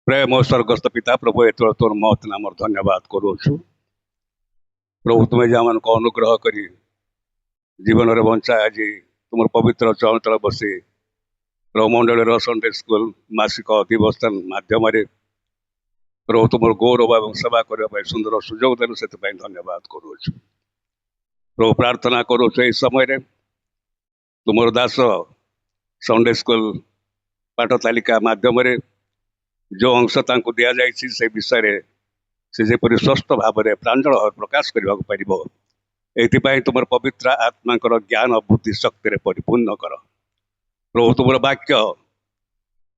प्रेम स्वर्गस्थ पिता प्रभु ये तोर महत नाम धन्यवाद करुछु प्रभु तुम्हें जहाँ को अनुग्रह करी जीवन रे बंचा आज तुम पवित्र चरण तल बसी प्रभु मंडल संडे स्कूल मासिक अधिवेशन मध्यम प्रभु तुम गौरव और सेवा करने सुंदर सुजोग देलु से धन्यवाद करुछु प्रभु प्रार्थना करुछु यह समय तुम दास संडे स्कूल पाठ तालिका मध्यम जो अंश तांको दिया जाइछि से विषय से जेपरि स्वस्थ भाव में प्रांजल प्रकाश करने तुम पवित्र आत्मा ज्ञान बुद्धि शक्ति परिपूर्ण कर प्रभु तुम वाक्य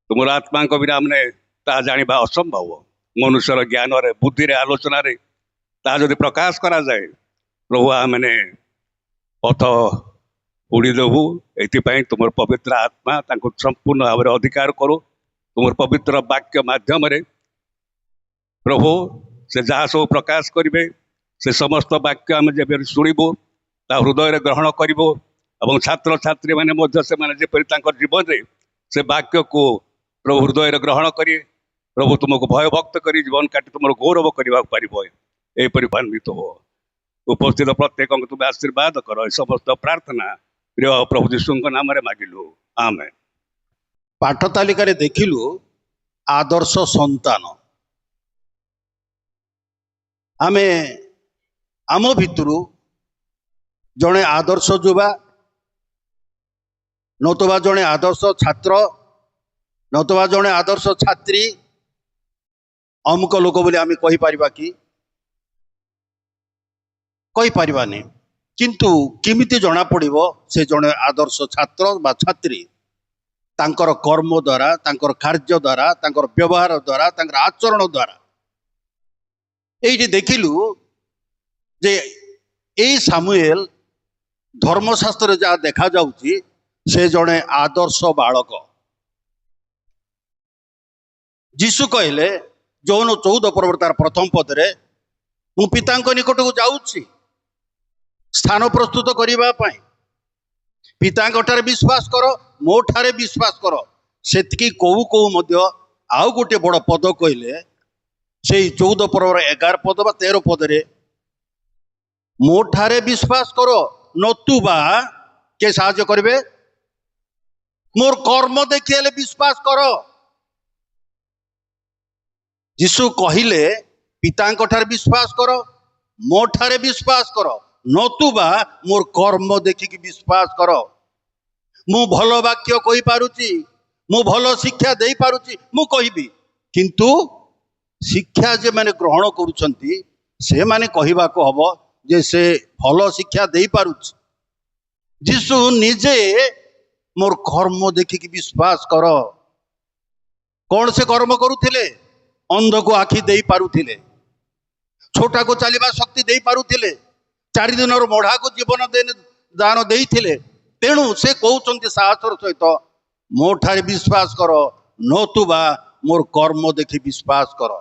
तुम आत्मा बिना हमने ता जानिबा असंभव मनुष्यर ज्ञान रे बुद्धि रे आलोचना रे ता जदि प्रकाश करा जाए प्रभु आमने पथ उड़ीदेबू ये तुम पवित्र आत्मा तांको संपूर्ण भाव में अधिकार करो तुम पवित्र वाक्य माध्यम प्रभु से जहाँ सब प्रकाश करेंगे से समस्त वाक्य आम जब शुणु ता हृदय ग्रहण करूँ और छात्र छात्री मैंने जपरी जीवन में से वाक्य को प्रभु हृदय ग्रहण करें प्रभु तुमको भयभक्त कर जीवन काटी तुम गौरव करने पार भान्वित हो उपस्थित प्रत्येक तुम आशीर्वाद कर समस्त प्रार्थना प्रिय प्रभु यीशु नाम मागिलु आमेन। पाठ तालिका देखिलु आदर्श संतान आमे आम भितरु जड़े आदर्श युवा नतुबा जड़े आदर्श छात्र नतुबा जड़े आदर्श छात्री अमुक लोक बोली आमे कहि परिबा कि कहि परिबानी किंतु किमिति जना पड़िबो से जड़े आदर्श छात्र बा छात्री तांकर कर्म द्वारा तांकर कार्य द्वारा तांकर व्यवहार द्वारा तांकर आचरण द्वारा ये देखिलु जे ए सामुएल धर्मशास्त्र जहाँ देखा जाउची से जड़े आदर्श बालक जीशु कहले जौन 14 पर्व तार प्रथम पदरे मु पिता निकट को जाऊँगी स्थान प्रस्तुत करने पिता विश्वास कर मो ठारे विश्वास कर से कौ कौ आउ गोटे बड़ पद कहले से 14 पर्वर 11 पद बा 13 पदरे मो ठारे विश्वास कर नतुबा के साहाय्य करेंगे मोर कर्म देखिए विश्वास कर यीशु कहले पिता ठारे विश्वास कर मो ठारे विश्वास कर नतुबा मोर कर्म देखिकी विश्वास कर मु भल वाक्य कहि पारुची मु भल शिक्षा दे पारुची मु कहिबी किंतु शिक्षा जे माने ग्रहण करूछंती से माने कहिबा को हबो जे से भल शिक्षा दे पारुची यीशु निजे मोर कर्म देखिकी विश्वास कर कौन से कर्म करुथिले अंध को आखि दे पारुथिले छोटा को चलिबा शक्ति दे पारुथिले 4 दिन मोढ़ा को जीवन दान देइथिले तेणु से कहते साहसर सहित मो ठारे विश्वास कर नतुबा मोर कर्म देखि विश्वास कर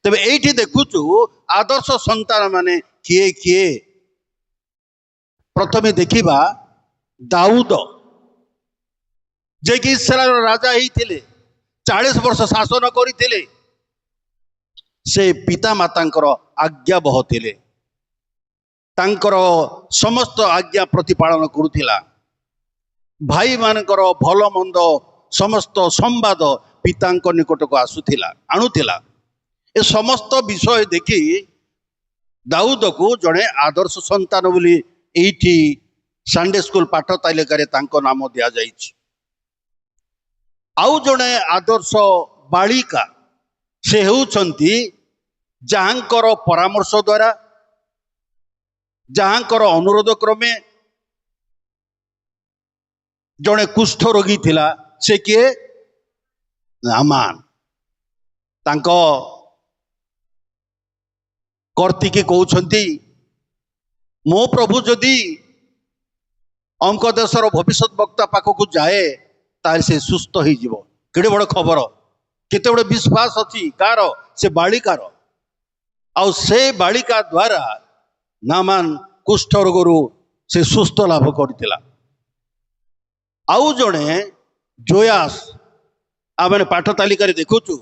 तेबे एठी देखुचु आदर्श संतान माने किए किए प्रथमे देखिबा दाऊद जे कि इस्राएल राजा ही 40 वर्ष शासन करथिले से पिता मातांकर आज्ञा बहथिले तांकर समस्त आज्ञा प्रतिपालन करुथिला भाई मानकर भल मंद समस्त संवाद पिता निकट को आसुथिला आणुथिला ए समस्त विषय देखि दाऊद को जड़े आदर्श संतान बोली एठी संडे स्कूल पाठ तालिका रे तांको नाम दिया जाइछि आउ जड़े आदर्श बालिका से हेउछंती जहाँकर परामर्श द्वारा जहाँकर अनुरोध क्रमे जड़े कुष्ठ रोगी थिला से किए नामान तांको कर्तिकी कहउछंती मो प्रभु जदि अंक देशर भविष्यत वक्ता पाखक जाए तार से सुस्थ हो जीव केड़े बड़ खबर केते बड़ विश्वास अच्छी कार से बालिकार आ से बालिका द्वारा नामान कुष्ठ रोगरू से सुस्थ लाभ करथिला आउ जड़े जोयास आम पाठ तालिका देखुचु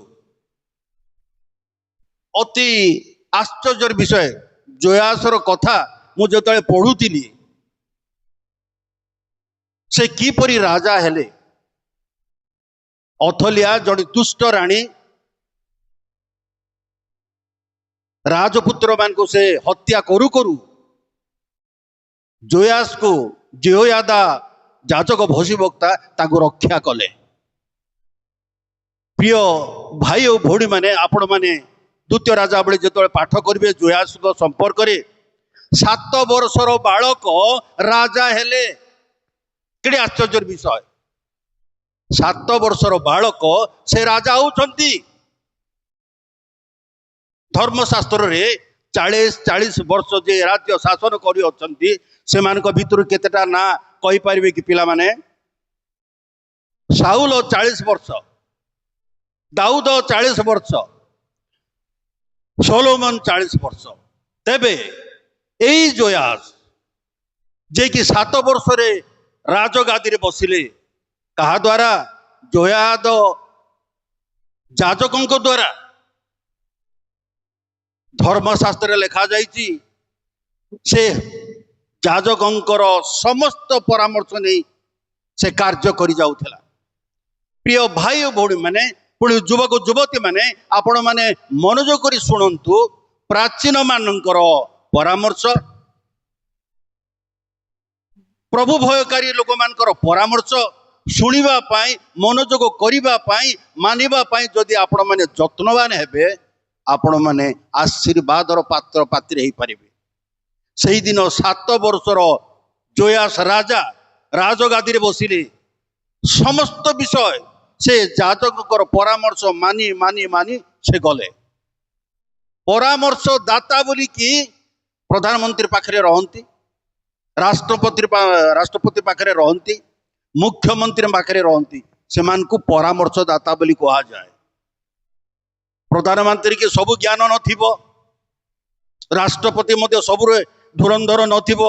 ଅତି ଆଶ୍ଚର୍ଯ୍ୟର ବିଷୟ ଜୟାସର କଥା ମୁଁ ଯେତେବେଳେ ପଢୁଥିଲି ସେ କିପରି ରାଜା ହେଲେ। ଅଥଲିଆ ଜଣେ ଦୁଷ୍ଟ ରାଣୀ ରାଜପୁତ୍ର ମାନଙ୍କୁ ସେ ହତ୍ୟା କରୁ କରୁ ଜୟାସକୁ ଜେହୋୟାଦା ଯାଜକ ଭବିଷ୍ୟବକ୍ତା ତାଙ୍କୁ ରକ୍ଷା କଲେ। ପ୍ରିୟ ଭାଇ ଓ ଭଉଣୀ ମାନେ, ଆପଣ ମାନେ ଦ୍ୱିତୀୟ ରାଜାବଳୀ ଯେତେବେଳେ ପାଠ କରିବେ ଜୟାସଙ୍କ ସମ୍ପର୍କରେ 7 ବର୍ଷର ବାଳକ ରାଜା ହେଲେ। କେଡ଼େ ଆଶ୍ଚର୍ଯ୍ୟର ବିଷୟ, 7 ବର୍ଷର ବାଳକ ସେ ରାଜା ହଉଛନ୍ତି। ଧର୍ମଶାସ୍ତ୍ରରେ 40 ବର୍ଷ ଯେ ରାଜ୍ୟ ଶାସନ କରି ଅଛନ୍ତି ସେମାନଙ୍କ ଭିତରୁ କେତେଟା ନାଁ କହିପାରିବେ କି ପିଲାମାନେ? ସାଉଲ 40 ବର୍ଷ, ଦାଉଦ 40 ବର୍ଷ, ସୋଲୋମନ 40 ବର୍ଷ। ତେବେ ଏଇ ଜୟାସ ଯେ କି 7 ବର୍ଷରେ ରାଜଗାଦିରେ ବସିଲେ, କାହା ଦ୍ୱାରା? ଜୋୟାଦ ଯାଜକଙ୍କ ଦ୍ୱାରା। ଧର୍ମଶାସ୍ତ୍ରରେ ଲେଖା ଯାଇଛି ସେ ଯାଜକଙ୍କର ସମସ୍ତ ପରାମର୍ଶ ନେଇ ସେ କାର୍ଯ୍ୟ କରି ଯାଉଥିଲା। ପ୍ରିୟ ଭାଇ ଓ ଭଉଣୀ ମାନେ, ପୁଣି ଯୁବକ ଯୁବତୀ ମାନେ, ଆପଣ ମାନେ ମନୋଯୋଗ କରି ଶୁଣନ୍ତୁ। ପ୍ରାଚୀନ ମାନଙ୍କର ପରାମର୍ଶ, ପ୍ରଭୁ ଭୟକାରୀ ଲୋକମାନଙ୍କର ପରାମର୍ଶ ଶୁଣିବା ପାଇଁ, ମନୋଯୋଗ କରିବା ପାଇଁ, ମାନିବା ପାଇଁ ଯଦି ଆପଣ ମାନେ ଯତ୍ନବାନ ହେବେ, ଆପଣ ମାନେ ଆଶୀର୍ବାଦର ପାତ୍ର ପାତ୍ରୀ ହେଇପାରିବେ। ସେଇଦିନ 7 ବର୍ଷର ଜୟାସ ରାଜା ରାଜଗାଦିରେ ବସିଲେ। ସମସ୍ତ ବିଷୟ ସେ ଯାଜକଙ୍କର ପରାମର୍ଶ ମାନି ମାନି ମାନି ସେ ଗଲେ। ପରାମର୍ଶ ଦାତା ବୋଲିକି ପ୍ରଧାନମନ୍ତ୍ରୀ ପାଖରେ ରହନ୍ତି, ରାଷ୍ଟ୍ରପତି ପାଖରେ ରହନ୍ତି, ମୁଖ୍ୟମନ୍ତ୍ରୀ ପାଖରେ ରହନ୍ତି। ସେମାନଙ୍କୁ ପରାମର୍ଶ ଦାତା ବୋଲି କୁହାଯାଏ। ପ୍ରଧାନମନ୍ତ୍ରୀ କି ସବୁ ଜ୍ଞାନ ନଥିବ, ରାଷ୍ଟ୍ରପତି ମଧ୍ୟ ସବୁରେ ଧୁରନ୍ଧର ନଥିବ,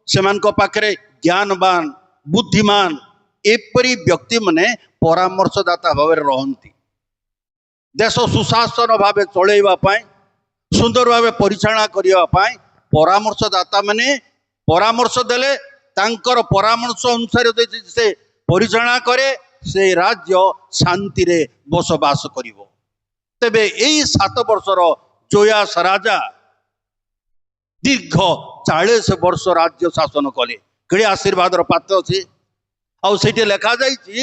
ସେମାନଙ୍କ ପାଖରେ ଜ୍ଞାନବାନ, ବୁଦ୍ଧିମାନ ଏପରି ବ୍ୟକ୍ତି ମାନେ ପରାମର୍ଶଦାତା ଭାବରେ ରହନ୍ତି। ଦେଶ ସୁଶାସନ ଭାବେ ଚଳେଇବା ପାଇଁ, ସୁନ୍ଦର ଭାବେ ପରିଚାଳନା କରିବା ପାଇଁ ପରାମର୍ଶଦାତା ମାନେ ପରାମର୍ଶ ଦେଲେ, ତାଙ୍କର ପରାମର୍ଶ ଅନୁସାରେ ଯଦି ସେ ପରିଚାଳନା କରେ, ସେ ରାଜ୍ୟ ଶାନ୍ତିରେ ବସବାସ କରିବ। ତେବେ ଏଇ 7 ବର୍ଷର ଜୟାସ ରାଜା ଦୀର୍ଘ 40 ବର୍ଷ ରାଜ୍ୟ ଶାସନ କଲେ। କେଡ଼େ ଆଶୀର୍ବାଦର ପାତ୍ର ଅଛି। ଆଉ ସେଇଠି ଲେଖା ଯାଇଛି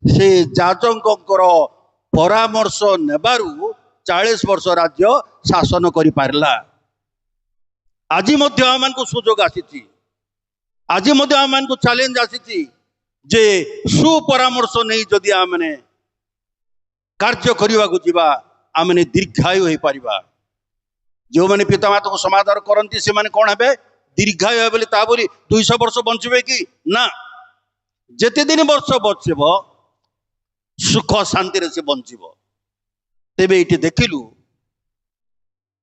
ସେ ଯାଜକଙ୍କର ପରାମର୍ଶ ନେବାରୁ 40 ବର୍ଷ ରାଜ୍ୟ ଶାସନ କରିପାରିଲା। ଆଜି ମଧ୍ୟ ଆମମାନଙ୍କୁ ସୁଯୋଗ ଆସିଛି, ଆଜି ମଧ୍ୟ ଆମମାନଙ୍କୁ ଚ୍ୟାଲେଞ୍ଜ ଆସିଛି ଯେ ସୁପରାମର୍ଶ ନେଇ ଯଦି ଆମେ କାର୍ଯ୍ୟ କରିବାକୁ ଯିବା, ଆମେ ଦୀର୍ଘାୟୁ ହେଇପାରିବା। ଯେଉଁମାନେ ପିତାମାତାକୁ ସମାଦର କରନ୍ତି ସେମାନେ କ'ଣ ହେବେ? ଦୀର୍ଘାୟୁ ହେବେ ବୋଲି ତା ବୋଲି 200 ବର୍ଷ ବଞ୍ଚିବେ କି? ନା, ଯେତେ ଦିନ ବର୍ଷ ବଞ୍ଚିବ ସୁଖ ଶାନ୍ତିରେ ସେ ବଞ୍ଚିବ। ତେବେ ଏଇଠି ଦେଖିଲୁ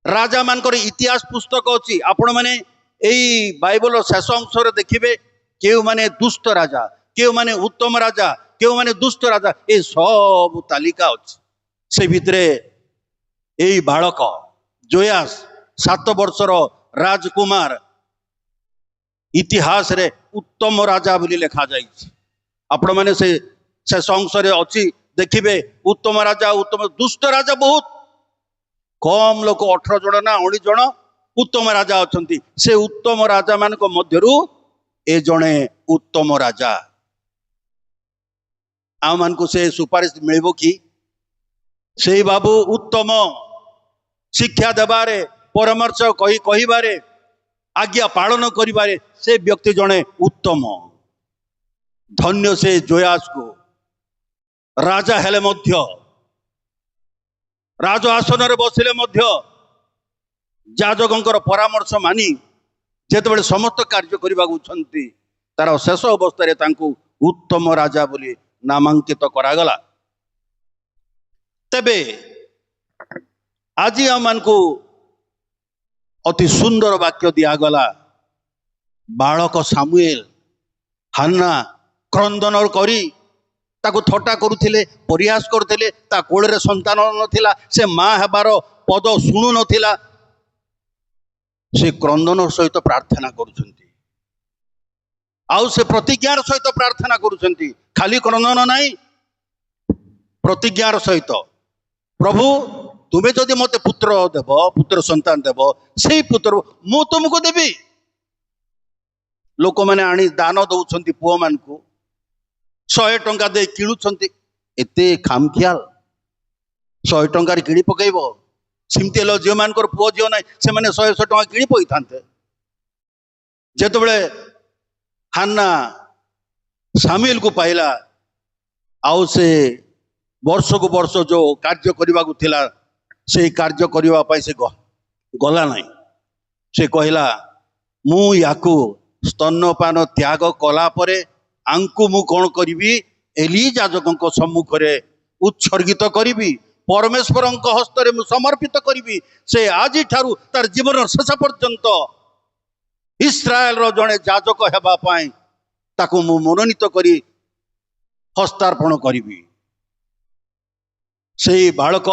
ରାଜା ମାନଙ୍କର ଇତିହାସ ପୁସ୍ତକ ଅଛି। ଆପଣ ମାନେ ଏଇ ବାଇବଲର ଶେଷ ଅଂଶରେ ଦେଖିବେ କେଉଁମାନେ ଦୁଷ୍ଟ ରାଜା, କେଉଁମାନେ ଉତ୍ତମ ରାଜା, କେଉଁମାନେ ଦୁଷ୍ଟ ରାଜା, ଏ ସବୁ ତାଲିକା ଅଛି। ସେ ଭିତରେ ଏଇ ବାଳକ ଜୟାସ 7 ବର୍ଷର ରାଜକୁମାର ଇତିହାସରେ ଉତ୍ତମ ରାଜା ବୋଲି ଲେଖାଯାଇଛି। ଆପଣ ମାନେ ସେ ଶେଷ ଅଂଶରେ ଅଛି ଦେଖିବେ ଉତ୍ତମ ରାଜା, ଉତ୍ତମ ଦୁଷ୍ଟ ରାଜା ବହୁତ କମ୍ ଲୋକ, 18 ଜଣ ନା 19 ଜଣ ଉତ୍ତମ ରାଜା ଅଛନ୍ତି। ସେ ଉତ୍ତମ ରାଜା ମାନଙ୍କ ମଧ୍ୟରୁ ଏ ଜଣେ ଉତ୍ତମ ରାଜା। ଆମମାନଙ୍କୁ ସେ ସୁପାରିଶ ମିଳିବ କି? ସେଇ ବାବୁ ଉତ୍ତମ ଶିକ୍ଷା ଦେବାରେ, ପରାମର୍ଶ କହିବାରେ, ଆଜ୍ଞା ପାଳନ କରିବାରେ ସେ ବ୍ୟକ୍ତି ଜଣେ ଉତ୍ତମ। ଧନ୍ୟ ସେ ଜୟାସକୁ ରାଜା ହେଲେ ମଧ୍ୟ, ରାଜ ଆସନରେ ବସିଲେ ମଧ୍ୟ ଯାଜକଙ୍କର ପରାମର୍ଶ ମାନି ଯେତେବେଳେ ସମସ୍ତ କାର୍ଯ୍ୟ କରିବାକୁ ଛନ୍ତି, ତାର ଶେଷ ଅବସ୍ଥାରେ ତାଙ୍କୁ ଉତ୍ତମ ରାଜା ବୋଲି ନାମାଙ୍କିତ କରାଗଲା। ତେବେ ଆଜି ଆମମାନଙ୍କୁ ଅତି ସୁନ୍ଦର ବାକ୍ୟ ଦିଆଗଲା। ବାଳକ ସାମୁଏଲ ହାନ୍ନା କ୍ରନ୍ଦନ କରି ତାକୁ ଥଟ୍ଟା କରୁଥିଲେ, ପରିହାସ କରୁଥିଲେ। ତା କୋଳରେ ସନ୍ତାନ ନଥିଲା, ସେ ମା ହେବାର ପଦ ଶୁଣୁ ନଥିଲା। ସେ କ୍ରନ୍ଦନ ସହିତ ପ୍ରାର୍ଥନା କରୁଛନ୍ତି, ଆଉ ସେ ପ୍ରତିଜ୍ଞାର ସହିତ ପ୍ରାର୍ଥନା କରୁଛନ୍ତି। ଖାଲି କ୍ରନ୍ଦନ ନାହିଁ, ପ୍ରତିଜ୍ଞାର ସହିତ, ପ୍ରଭୁ ତୁମେ ଯଦି ମତେ ପୁତ୍ର ଦେବ, ପୁତ୍ର ସନ୍ତାନ ଦେବ, ସେଇ ପୁତ୍ର ମୁଁ ତୁମକୁ ଦେବି। ଲୋକମାନେ ଆଣି ଦାନ ଦଉଛନ୍ତି, ପୁଅମାନଙ୍କୁ 100 ଟଙ୍କା ଦେଇ କିଣୁଛନ୍ତି। ଏତେ ଖାମଖିଆଲ, 100 ଟଙ୍କାରେ କିଣି ପକେଇବ? ସେମିତି ହେଲେ ଝିଅମାନଙ୍କର ପୁଅ ଝିଅ ନାହିଁ, ସେମାନେ 100 ଟଙ୍କା କିଣି ପକେଇଥାନ୍ତେ। ଯେତେବେଳେ ହାନ୍ନା ସାମୁଏଲକୁ ପାଇଲା, ଆଉ ସେ ବର୍ଷକୁ ବର୍ଷ ଯୋଉ କାର୍ଯ୍ୟ କରିବାକୁ ଥିଲା, ସେଇ କାର୍ଯ୍ୟ କରିବା ପାଇଁ ସେ ଗଲା ନାହିଁ। ସେ କହିଲା, ମୁଁ ୟାକୁ ସ୍ତନ୍ୟପାନ ତ୍ୟାଗ କଲା ପରେ ଆଙ୍କୁ ମୁଁ କଣ କରିବି? ଏଲି ଯାଜକଙ୍କ ସମ୍ମୁଖରେ ଉତ୍ସର୍ଗିତ କରିବି, ପରମେଶ୍ୱରଙ୍କ ହସ୍ତରେ ମୁଁ ସମର୍ପିତ କରିବି। ସେ ଆଜିଠାରୁ ତାର ଜୀବନର ଶେଷ ପର୍ଯ୍ୟନ୍ତ ଇସ୍ରାଏଲର ଜଣେ ଯାଜକ ହେବା ପାଇଁ ତାକୁ ମୁଁ ମନୋନୀତ କରି ହସ୍ତାର୍ପଣ କରିବି। ସେଇ ବାଳକ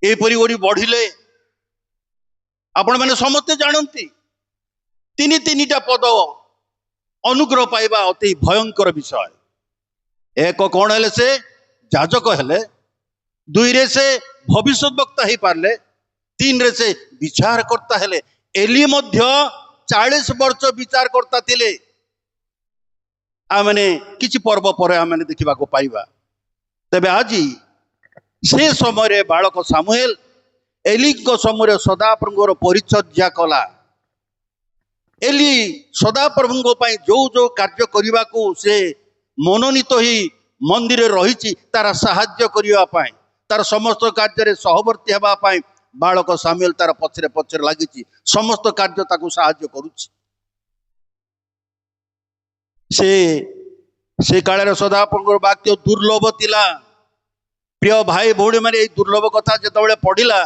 ଏପରି କରି ବଢିଲେ। ଆପଣମାନେ ସମସ୍ତେ ଜାଣନ୍ତି, ତିନିଟା ପଦ ଅନୁଗ୍ରହ ପାଇବା ଅତି ଭୟଙ୍କର ବିଷୟ। ଏକ, କଣ ହେଲେ? ସେ ଯାଜକ ହେଲେ। 2ରେ ସେ ଭବିଷ୍ୟତ ବକ୍ତା ହେଇପାରିଲେ। 3ରେ ସେ ବିଚାରକର୍ତ୍ତା ହେଲେ। ଏଲି ମଧ୍ୟ 40 ବର୍ଷ ବିଚାରକର୍ତ୍ତା ଥିଲେ। ଆମେ କିଛି ପର୍ବ ପରେ ଆମେ ଦେଖିବାକୁ ପାଇବା। ତେବେ ଆଜି ସେ ସମୟରେ ବାଳକ ସାମୁଏଲ ଏଲିଙ୍କ ସମୟରେ ସଦାପ୍ରଭୁଙ୍କର ପରିଚର୍ୟା କଲା। ଏଲି ସଦାପ୍ରଭୁଙ୍କ ପାଇଁ ଯୋଉ ଯୋଉ କାର୍ଯ୍ୟ କରିବାକୁ ସେ ମନୋନୀତ ହୋଇ ମନ୍ଦିରରେ ରହିଛି, ତାର ସାହାଯ୍ୟ କରିବା ପାଇଁ, ତାର ସମସ୍ତ କାର୍ଯ୍ୟରେ ସହବର୍ତ୍ତୀ ହେବା ପାଇଁ ବାଳକ ସାମୁଏଲ ତାର ପଛରେ ପଛରେ ଲାଗିଛି। ସମସ୍ତ କାର୍ଯ୍ୟ ତାକୁ ସାହାଯ୍ୟ କରୁଛି। ସେ କାଳରେ ସଦାପ୍ରଭୁଙ୍କର ବାକ୍ୟ ଦୁର୍ଲଭ ଥିଲା। ପ୍ରିୟ ଭାଇ ଭଉଣୀ ମାନେ, ଏଇ ଦୁର୍ଲଭ କଥା ଯେତେବେଳେ ପଢିଲା,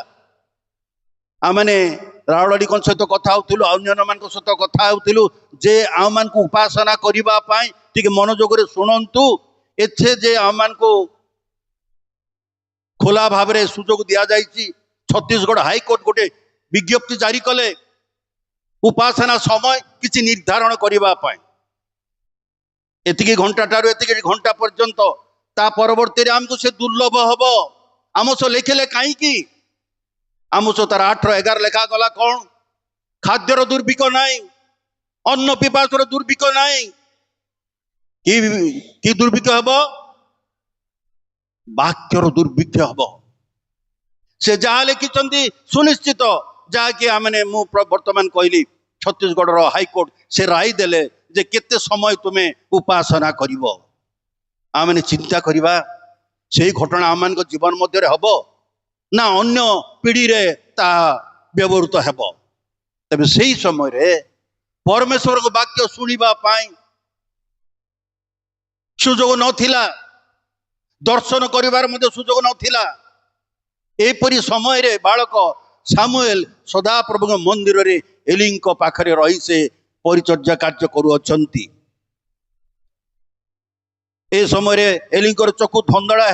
ଆମେ ରାଉଳଡିଙ୍କ ସହିତ କଥା ହଉଥିଲୁ, ଅନ୍ୟମାନଙ୍କ ସହିତ କଥା ହଉଥିଲୁ ଯେ ଆମମାନଙ୍କୁ ଉପାସନା କରିବା ପାଇଁ ଟିକେ ମନୋଯୋଗରେ ଶୁଣନ୍ତୁ। ଏଥିରେ ଯେ ଆମମାନଙ୍କୁ ଖୋଲା ଭାବରେ ସୁଯୋଗ ଦିଆଯାଇଛି। ଛତିଶଗଡ଼ ହାଇକୋର୍ଟ ଗୋଟେ ବିଜ୍ଞପ୍ତି ଜାରି କଲେ ଉପାସନା ସମୟ କିଛି ନିର୍ଦ୍ଧାରଣ କରିବା ପାଇଁ। ଏତିକି ଘଣ୍ଟା ଠାରୁ ଏତିକି ଘଣ୍ଟା ପର୍ଯ୍ୟନ୍ତ, ତା ପରବର୍ତ୍ତୀରେ ଆମକୁ ସେ ଦୁର୍ଲଭ ହବ। ଆମସ ଲେଖିଲେ କାହିଁକି? ଆମସ ତାର 8-11 ଲେଖା ଗଲା କଣ? ଖାଦ୍ୟର ଦୁର୍ଭିକ୍ଷ ନାହିଁ, ଅନ୍ନ ପିପାସର ଦୁର୍ଭିକ୍ଷ ନାହିଁ। କି ଦୁର୍ଭିକ୍ଷ ହବ? ବାକ୍ୟର ଦୁର୍ଭିକ୍ଷ ହବ। ସେ ଯାହା ଲେଖିଛନ୍ତି ସୁନିଶ୍ଚିତ, ଯାହାକି ମୁଁ ବର୍ତ୍ତମାନ କହିଲି, ଛତିଶଗଡ଼ର ହାଇକୋର୍ଟ ସେ ରାୟ ଦେଲେ ଯେ କେତେ ସମୟ ତୁମେ ଉପାସନା କରିବ। ଆମେ ଚିନ୍ତା କରିବା, ସେଇ ଘଟଣା ଆମମାନଙ୍କ ଜୀବନ ମଧ୍ୟରେ ହବ ନା ଅନ୍ୟ ପିଢ଼ିରେ ତାହା ବ୍ୟବହୃତ ହେବ। ତେବେ ସେଇ ସମୟରେ ପରମେଶ୍ୱରଙ୍କ ବାକ୍ୟ ଶୁଣିବା ପାଇଁ ସୁଯୋଗ ନଥିଲା, ଦର୍ଶନ କରିବାର ମଧ୍ୟ ସୁଯୋଗ ନଥିଲା। ଏପରି ସମୟରେ ବାଳକ ସାମୁଏଲ ସଦାପ୍ରଭୁଙ୍କ ମନ୍ଦିରରେ ଏଲିଙ୍କ ପାଖରେ ରହି ସେ ପରିଚର୍ୟା କାର୍ଯ୍ୟ କରୁଅଛନ୍ତି। ଏ ସମୟରେ ଏଲିଙ୍କର ଚକ୍ଷୁ ଧନ୍ଦଳା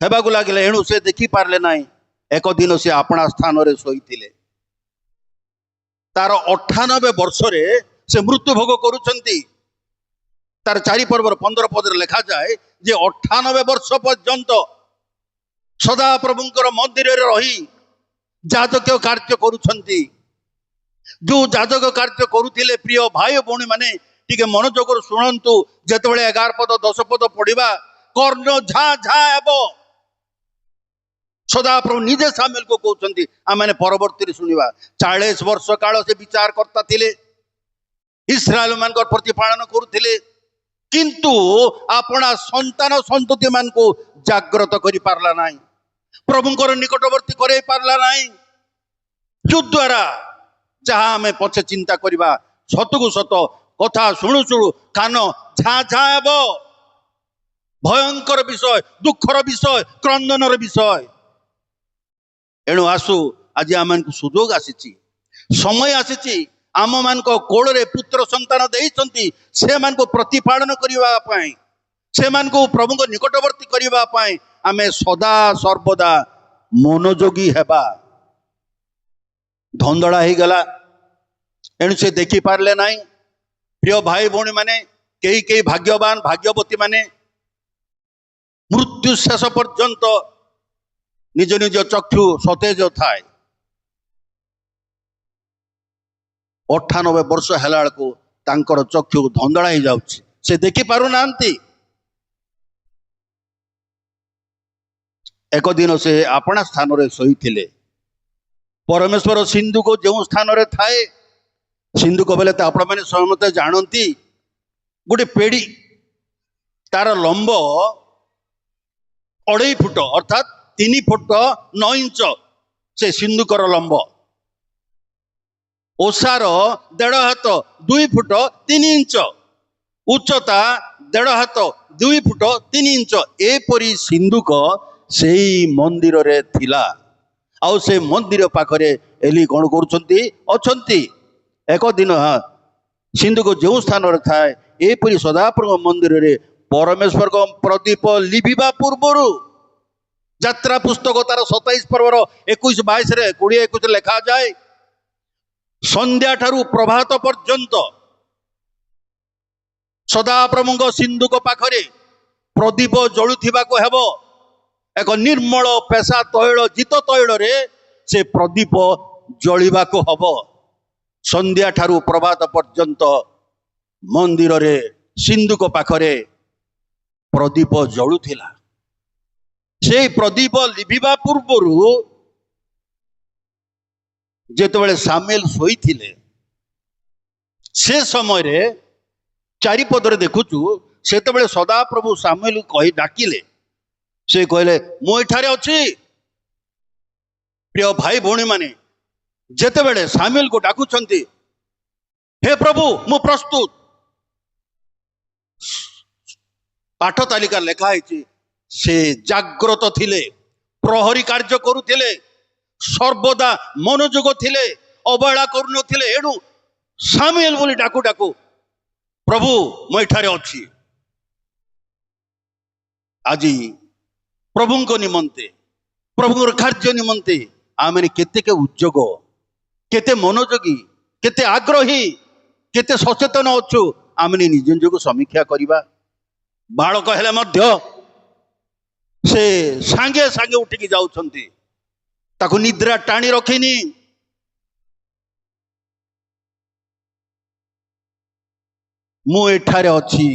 ହେବାକୁ ଲାଗିଲା। ଏଣୁ ସେ ଦେଖିପାରିଲେ ନାହିଁ। ଏକ ଦିନ ସେ ଆପଣା ସ୍ଥାନରେ ଶୋଇଥିଲେ। ତାର 98 ବର୍ଷରେ ସେ ମୃତ୍ୟୁ ଭୋଗ କରୁଛନ୍ତି। ତାର 4 ପର୍ବର 15 ପଦରେ ଲେଖାଯାଏ ଯେ 98 ବର୍ଷ ପର୍ଯ୍ୟନ୍ତ ସଦାପ୍ରଭୁଙ୍କର ମନ୍ଦିରରେ ରହି ଯାଜକ କାର୍ଯ୍ୟ କରୁଛନ୍ତି। ଯୋଉ ଯାଜକ କାର୍ଯ୍ୟ କରୁଥିଲେ, ପ୍ରିୟ ଭାଇ ଭଉଣୀ ମାନେ ଟିକେ ମନୋଯୋଗରୁ ଶୁଣନ୍ତୁ। ଯେତେବେଳେ 11 ପଦ 10 ପଦ ପଢିବା, କର୍ଣ୍ଣ ଝା ଝା ହେବ। ସଦାପ୍ରଭୁ ନିଜେ ସାମୁଏଲକୁ କହୁଛନ୍ତି, ଆମେ ପରବର୍ତ୍ତୀରେ ଶୁଣିବା। 40 ବର୍ଷ କାଳ ସେ ବିଚାରକର୍ତ୍ତା ଥିଲେ, ଇସ୍ରାଏଲ ମାନଙ୍କର ପ୍ରତିପାଳନ କରୁଥିଲେ, କିନ୍ତୁ ଆପଣା ସନ୍ତାନ ସନ୍ତତି ମାନଙ୍କୁ ଜାଗ୍ରତ କରିପାରିଲା ନାହିଁ, ପ୍ରଭୁଙ୍କର ନିକଟବର୍ତ୍ତୀ କରାଇ ପାରିଲା ନାହିଁ। ଯଦ୍ୱାରା ଯାହା ଆମେ ପଛେ ଚିନ୍ତା କରିବା, ସତକୁ ସତ କଥା ଶୁଣୁ ଶୁଣୁ କାନ ଝାଁ ଝାଁ ହେବ। ଭୟଙ୍କର ବିଷୟ, ଦୁଃଖର ବିଷୟ, କ୍ରନ୍ଦନର ବିଷୟ। ଏଣୁ ଆସୁ, ଆଜି ଆମମାନଙ୍କୁ ସୁଯୋଗ ଆସିଛି, ସମୟ ଆସିଛି, आम मान कोଳରେ पुत्र संतान देइछंती से मान को प्रतिपालन करिवा पाई से मान को प्रभु को निकटवर्ती करिवा पाई आमे सदा सर्वदा मनोयोगी हेबा। धंदड़ा ही गला एणु से देखि पारले नाही। प्रिय भाई भौणी माने कई कई भाग्यवान भाग्यवती माने मृत्यु शेष पर्यंत निज निज चक्षु सतेज थाए। 98 वर्ष हेला बेलू तांकर चक्षु धंदड़ा ही जाउछि से देखि पारु नांती। एक दिन से अपना स्थान रे सोईथिले परमेश्वर सिंधु को जो स्थान रे थाए सिंधु को बेले तो आपण माने समस्त जानती गोटे पेड़ी तार लंब 2.5 फुट अर्थात 3 फुट 9 इंच से सिंधुकर लंब ओसार 1.5 हाथ 2 फुट 3 इंच उच्चता 1.5 हाथ 2 फुट 3 इंच एपरी सिंधुक से मंदिर रे थिला। आउ से मंदिर पाखरे एली कौन करुछंती एक दिन सिंधु को जो स्थान रे थाए एपरी सदाप्रभु मंदिर रे परमेश्वर को प्रदीप लिभिबा पूर्वर यात्रा पुस्तक तार 27 पर्वर 21 22 रे 20 21 लेखा जाए संध्या ठारू प्रभात पर्यंत सदाप्रभु सिंधु को पाखरे प्रदीप जलुथिबा को हेबो। एक निर्मल पेशा तैल जित तैल रे से प्रदीप जलिबा को हबो। संध्या ठारू प्रभात पर्यंत मंदिर रे सिंधु को पाखरे प्रदीप जलुथिला। से प्रदीप लिभिबा पूर्वर जेतेबेले सामुएल सोईथिले से समय रे चारिपदरे देखुचु सेतेबेले सदाप्रभु सामुएल कहि डाकिले से कहले मु एठारे अछि। प्रिय भाई भौणी माने जेतेबेले सामुएल को डाकुछंती हे प्रभु मु प्रस्तुत पाठ तालिका लेखा है से जाग्रत थिले प्रहरी कार्य करुथिले सर्वदा मनोयोग थिले अवहेला करुनथिले। एणु सामुएल बोली डाकू डाकू प्रभु मु एठारे अछि। आज प्रभु को निमंते प्रभु कार्य निमंते आमे केते के उद्योग केते मनोयोगी केते आग्रही केते सचेतन अच्छु आमे निज निजको समीक्षा करिबा। बालक हेले मध्य से सांगे सांगे उठिकी जाउछंती ताकू निद्रा टाणी रखिनी। मु एठारे अछि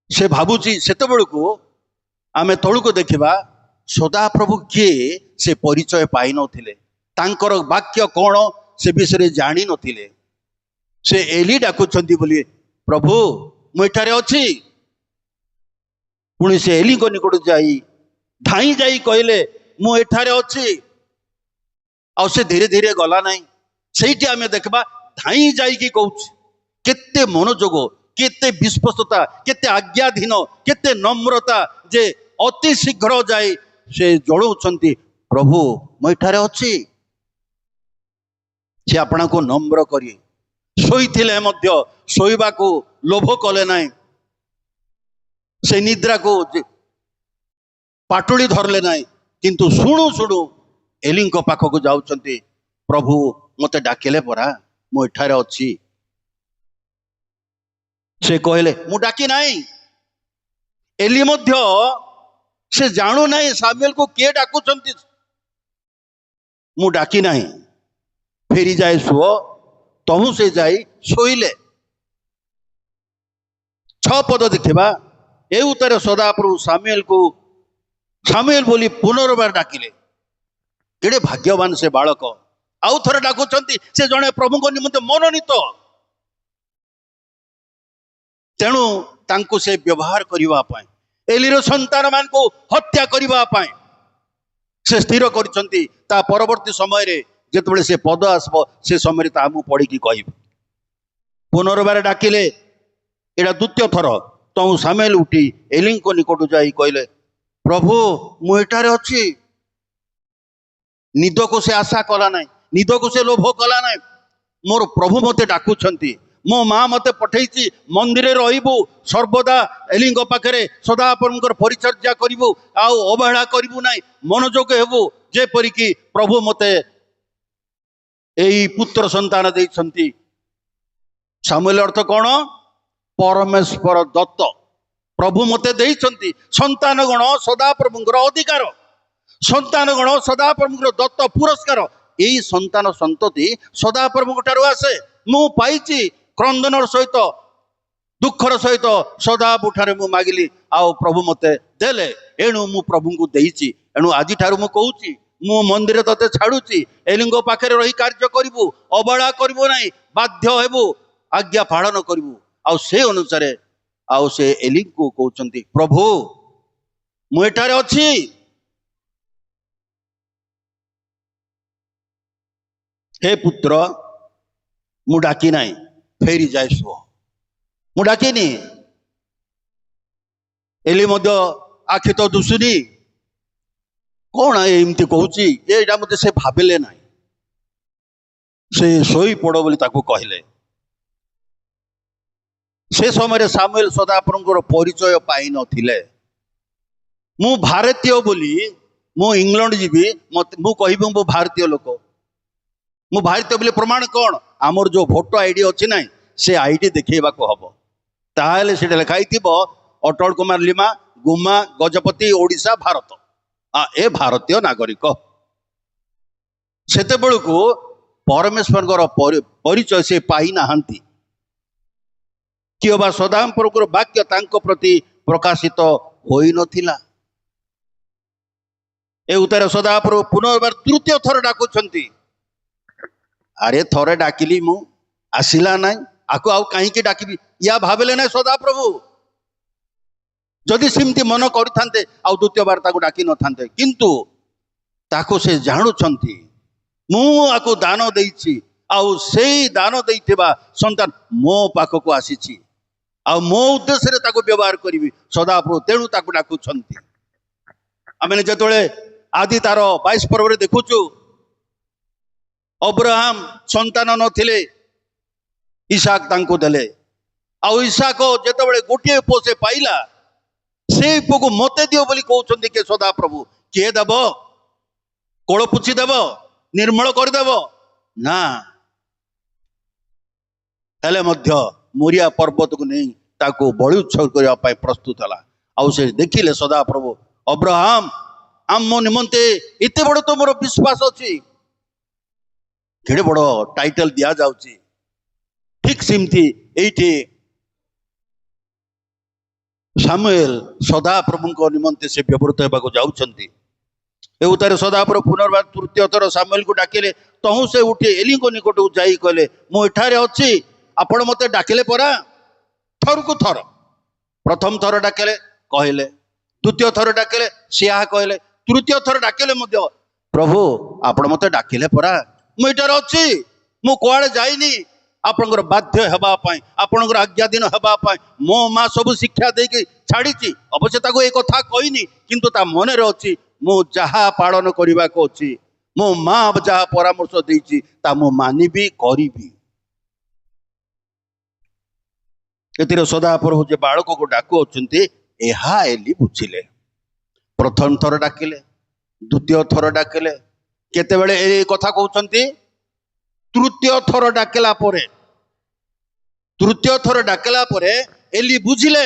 से भाबुची सेते बेलको आमे तळुको देखिबा सदा प्रभु किए से परिचय पाई नथिले तांकर वाक्य कोन से विषय जानी नथिले। से एली डाकुछंती बोली प्रभु मु एठारे अछि। पुणी से एली को निकट जाई धाई जाई कहले मु एठारे अछि। आ से धीरे धीरे गला नहीं सेठी आमे देखबा धाई जाई की कहउछ केते मनोयोग केते विश्वस्तता केते आज्ञाधीन केते नम्रता जे अति शीघ्र जाई से जळुछंती प्रभु मु एठारे अछि। से आपना को नम्र करी सोईथिले मध्य सोईबा को लोभ कले नाही। से निद्रा को पाटुली धरले नाही किंतु शुणु शुणु एली पाखक जाउछंती प्रभु मते डाकिले परा मु एठारे अछि। से कहले मु डाकी नाही। एली मध्य से जाणु नाही सामुएल को किए डाकुछंती मु डाकी नाही। फेरी जाए सुओ तहु से जाई सोईले। 6 पद देखिबा ए उतर सदाप्रभु सामुएल बोली पुनर्बार डाकिले। केड़े भाग्यवान से बालक आउ थरे डाकुछंती से जणे प्रभु को निमंते मनोनीत। तेणु तांको से व्यवहार करिवा पाए एलीर संतान मान को हत्या करिवा पाए से स्थिर करिसंती। ता परवर्ती समय रे जेतबेले से पद आसबो से समय रे तामु पढ़ी की कहिब। पुनर्बार डाकिले एडा द्वितीय थर तो सामुएल उठी एली को निकट जाई कहले प्रभु मु एठारे अछि। निद को से आशा कला नाही निद को से लोभ कला नाही मोर प्रभु मते डाकुछंती मो माँ मते पठेइची मंदिर रहिबु सर्वदा एलिंग पाखरे सदा आपनकर परिचर्या करिबु आउ अवहेला करिबु नाही मनोजोग हेबु जेपरि कि प्रभु मते एई पुत्र संतान देइछंती। सामुएल अर्थ कौन? परमेश्वर दत्त प्रभु मते देइछंती। संतान गण सदा प्रभुଙ୍କର अधिकार, संतान गण सदा प्रभुଙ୍କର दत्त पुरस्कार। एई संतान संतति सदा प्रभुଙ୍କ ଠାରୁ आसे। मु पाइची क्रंदनर सहित दुखर सहित सदा बुठारे मु मागिली आउ प्रभु मते देले, एणु मु प्रभुଙ୍କୁ देइची। एणु आजि ठारू मु कहूची मु मंदिर तते छाड़ुची, एलिंग पाखरे रही कार्य करिबु, अवहेला करिबु नाही, बाध्य हेबु, आज्ञा पालन करिबु। आउ से अनुसार आउ से एलिंग को कहउचंती प्रभु मु एठारे अछि, हे पुत्र मु डाकी नाही, फेरी जाय सुओ, मु डाकिनी। एली मध्य आखि तो दुसुनी कौन एमती कहूची एटा मते से भाबिले नाही, से सोई पड़ बोली ताकू कहले। से समय सामुएल सदाप्रभुଙ୍କର परिचय पाई नथिले। मु भारतीय बोली मु इंग्लैंड जीवी मु कहबी मु भारतीय लोक, मु भारतीय बोली प्रमाण कौन? आमर जो भोटर आईडी अच्छी ना से आईडी देखा हम ताहले से लिखाई अटल कुमार लिमा गुमा गजपति ओडिशा भारत ए भारतीय नागरिक। सेते बेलू परमेश्वर परिचय से पाई नाहांती कि बा सदाप्रभुଙ୍କର वाक्य तांको प्रति प्रकाशित होई नथिला। ए उतार सदाप्रभु पुनर्बार तृतीय थर डाकुछंती। अरे थरे डाकिली मु आसिला नाई, आकु आउ कहीं डाकिबी या भाविले ना सदाप्रभु। जदि सिमती मन करथांते आउ द्वितीय बार ताकू डाकी न थांते, किंतु ताकू से जानुछंती मु आकु दान देइछि आउ सेई दान देइथिबा संतान मो पाखकु आसीछि आउ मो उद्देश्य रे ताकू व्यवहार करिवि सदाप्रभु, तेणु ताकू डाकुछंती। आमे जेतोळे आदि तार 22 पर्व रे देखुछु अब्राहम संतान नथिले इसाक तांको देले आउ इसाक जेतबेले गोटे पो से पाइला से पुको मते दियो बोली कहउछंती के सदाप्रभु। किए देव? कोळ पुछि देव? निर्मल कर देव? ना, हेले मध्य मोरिया पर्वत को नहीं ताको बलि उत्सव करबा पय प्रस्तुत हला। आउ से देखिले सदाप्रभु अब्राहम आम निमंते एते बड़ तो मोर विश्वास अछि, केड़े बड़ टाइटल दिया जाउची। ठीक सिमती एठी सामुएल सदाप्रभु निमंते से व्यवहृत होगा जाउछंती। ए उतारे सदाप्रभु पुनर्बार तृतीय थर सामुएल को डाकिले। तहु से उठी एली निकट को जाई कहले मु एठारे अछि, आपण मते डाकिले परा। थर को थर प्रथम थर डाकिले कहले, द्वितीय थर डाकिले सिया कहले, तृतीय थर डाकिले मध्य प्रभु आपण मते डाकिले परा। मु एठारे अछि, मु कुआडे जाइनी, आपणकर बाध्य हेबा पाई, आपणकर आज्ञाधीन हेबा पाई मो माँ सब शिक्षा देकी छाड़ी। अवश्य ताको एक कथा कहनी, किंतु ता मन रे अछि मु जहा पालन करबा को अछि, मो माँ जहा परामर्श देइछि ता मु मानिबी करिबी। एतिर सदाप्रभु जे बालक को डाकु अछंती एहा एली बुझिले। प्रथम थर डाकिले, द्वितीय थर डाकिले, केतेबेले ए कथा कहउछंती तृतीय थर डाकला परे, तृतीय थर डाकला परे एली बुझिले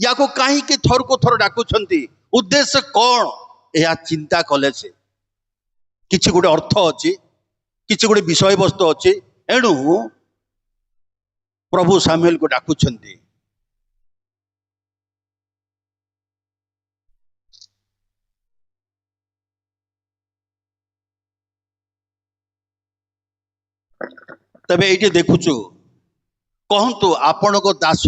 याको कहीं के थर को थर डाकुछंती, उद्देश्य कौन या चिंता कले से किछि गोटे अर्थ अछि, किछि गोटे विषय वस्तु अछि। एणु प्रभु सामुएल को डाकुछंती। तबे एठी देखुछु कहंतु आपण को दास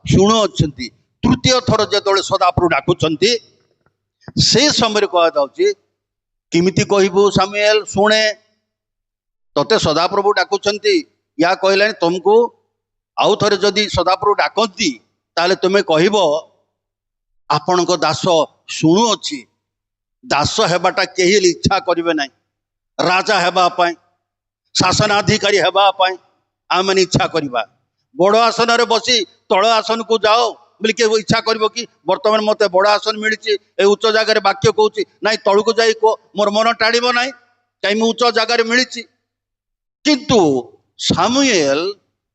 शुणु अछंती। तृतीय थर जेतोले सदाप्रभु डाकुछंती से समय कहा जाउची किमिति कहबू सामुएल शुणे, तते सदाप्रभु डाकुछंती या कहलानी तुमको आउ थरे जदि सदाप्रभु डाकंती ताले तुमे कहबो आपण को दास शुणु अछि। दास हेबाटा केही इच्छा करिवे नाही, राजा हेबा पाई शासनाधिकारी हेबा पाई आम इच्छा करवा बड़ आसन रे बसी तल आसन को जाओ बोली के इच्छा कर कि बर्तमान मत बड़ आसन मिली उच्च जगार वाक्य कहूँ ना तलू जाई कह मोर मन टाणव ना कहीं उच्च जगार मिली किंतु सामुएल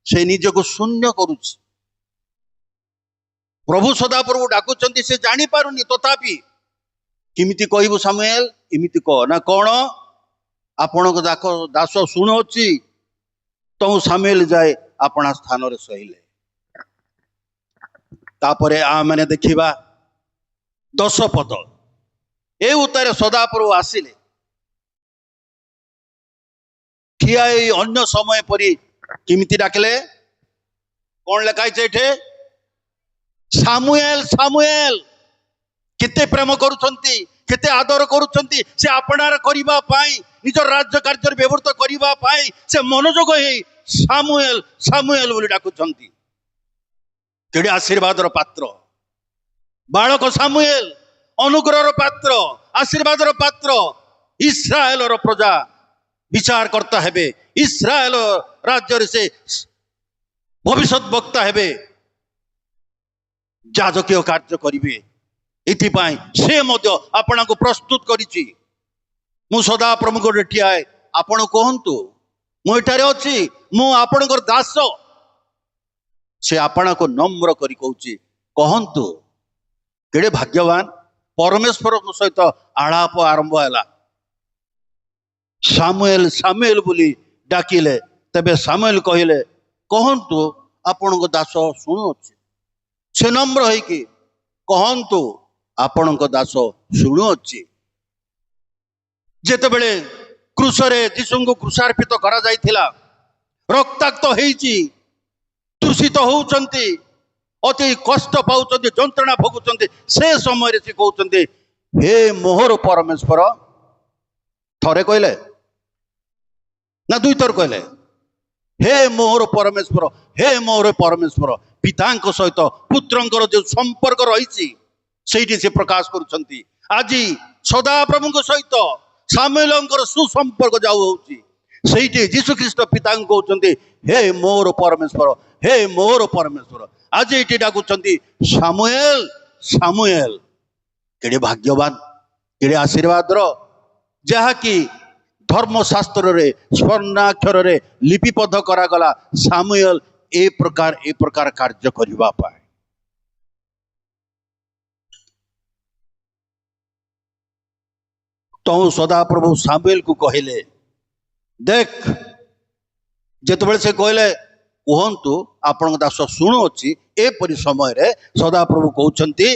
से निजको शून्य करुच्ची प्रभु सदाप्रभु डाकुचंती से जानी पारुनी तथापि किमिति कहबू सामुएल इमिति कह ना कौन आपण दास शुणुची तो सामुएल जाए अपना स्थान रे सहिले तापरे आ माने देखिबा 10 पद ए उतारे सदाप्रभु आसिले ठिया अन्य समय परी किमिति डाकले कौन लिखाई एठे सामुएल सामुएल केते प्रेम करुछंती केते आदर करुछंती से आपणार करिबा पाई निज राज्य कार्य व्यवहृत करिबा पाई से मनोजोग हे सामुएल सामुएल बोली डाकुछंती केडे आशीर्वादर पात्र बालक सामुएल अनुग्रहर पात्र आशीर्वादर पात्र इस्राएलर प्रजा विचार करता हेबे इस्राएल राज्य से भविष्यत वक्ता हेबे जाजकीय कार्य करिवे इथिपाई से मध्य आपण को प्रस्तुत करिछि मु सदा प्रमुख ठियाए आपण कहंतु मु एठारे अछि मु आपणकर दास से आपण को नम्र करी कहूछि कहंतु केडे भाग्यवान परमेश्वर सहित आलाप आरंभ हैला सामुएल सामुएल बोली डाकिले तबे सामुएल कहिले कहंतु आपण को दास शुणुछि से नम्र है कि कहंतु आपण को दास शुणुछि जेतेबेले क्रूसरे यीशु को क्रूसार्पित करा जाइथिला रक्ताक्त हेइछि दूषित होउचंती अति कष्ट पाउचंती जंत्रणा भोगुचंती से समय रे से कहउचंती हे मोहर परमेश्वर थरे कहले ना दुई थर कहले हे मोहर परमेश्वर पितांक सहित पुत्रंकर जो संपर्क रही से प्रकाश करुछंती आज सदा प्रभु सहित सामुएलंकर सुसंपर्क जाऊ होउची सेठी यीशु ख्रीष्ट पिता कहउचंती हे मोर परमेश्वर आज एटी डाकुचंती सामुएल सामुएल केडे भाग्यवान केडे आशीर्वाद जहा कि धर्मशास्त्र रे स्वर्णाक्षर रे लिपिबद्ध करागला सामुएल ए प्रकार कार्य करबा पाए तो सदा प्रभु सामुएल को कहले देख जेतबेले से कहले कहंतु आपण दास शुणुछि एपरि समय रे सदा प्रभु कहउछंती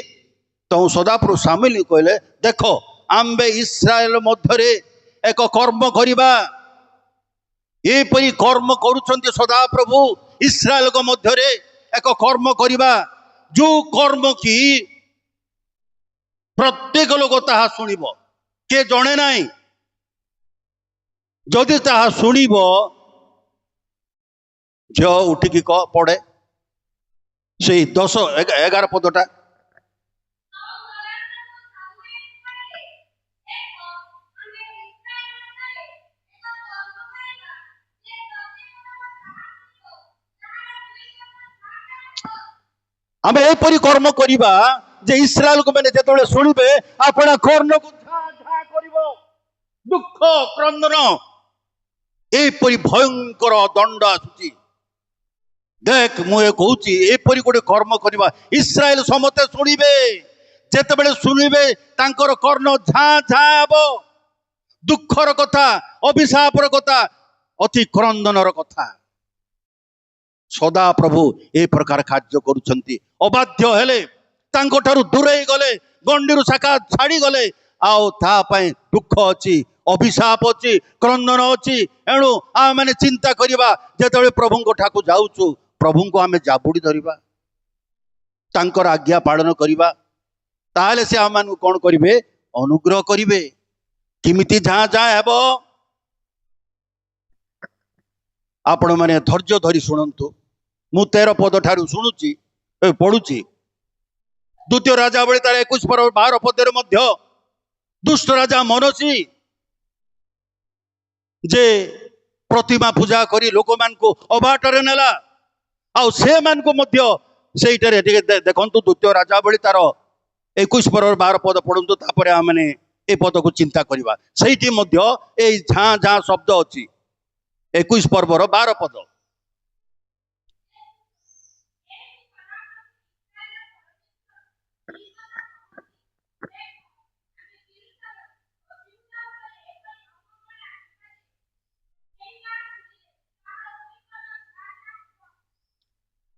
तो सदा प्रभु सामुएल कहले देखो आम्बे इस्राएल मध्यरे एक कर्म करिबा एपरि कर्म करुछंती सदा प्रभु इस्राएल को मध्यरे एक कर्म करिबा जो कर्म की प्रत्येक लोक ताहा सुनिबो के जणे नाही जदि ताहा सुनिबो जो उठिकी क पड़े से 10-11 पदटा आम एपरी कर्म करिबा जे इस्राएल को मैंने जेतबेले सुनिबे आपना कर्ण को झा झा करिवो दुख क्रंदन एपरी भयंकर दंड आसुची देख मुझे कहूची एपरी गोटे कर्म करिबा इस्राएल समते सुनिबे जेतबेले सुनिबे तांकर कर्ण झा झा हबो दुखर कथा अभिशापर कथा अति क्रंदनर कथा सदा प्रभु ए प्रकार कार्य करुछंती अबाध्य हेले तांको ठारू दूरे गले गंडीरु शाखा छाड़ी गले आओ ता पई दुख अछि अभिशाप अछि क्रंदन अछि एणु आ माने चिंता करिबा जेतबेले प्रभुंको ठाकु जाउछु प्रभुंको आमे जाबुडी धरिबा तांकर आज्ञा पालन करिबा ताले से आमानु कोन करिवे अनुग्रह करिवे किमिति जा जा हेबो आपण माने धैर्य धरी शुणंतु मु 13 पद ठारू शुणुची पढ़ुची द्वितीय राजा बळी तार 21-12 पदर मध्य दुष्ट राजा मनसी जे ପ୍ରତିମା ପୂଜା କରି ଲୋକମାନଙ୍କୁ ଅବାଟରେ ନେଲା। ଆଉ ସେମାନଙ୍କୁ ମଧ୍ୟ ସେଇଟାରେ ଟିକେ ଦେଖନ୍ତୁ ଦ୍ୱିତୀୟ ରାଜାବଳୀ ତାର 21 ପରର 12 ପଦ ପଢନ୍ତୁ, ତାପରେ ଆମେ ଏ ପଦକୁ ଚିନ୍ତା କରିବା। ସେଇଠି ମଧ୍ୟ ଏଇ ଝାଁ ଝାଁ ଶବ୍ଦ ଅଛି 21 ପର୍ବର 12 ପଦ।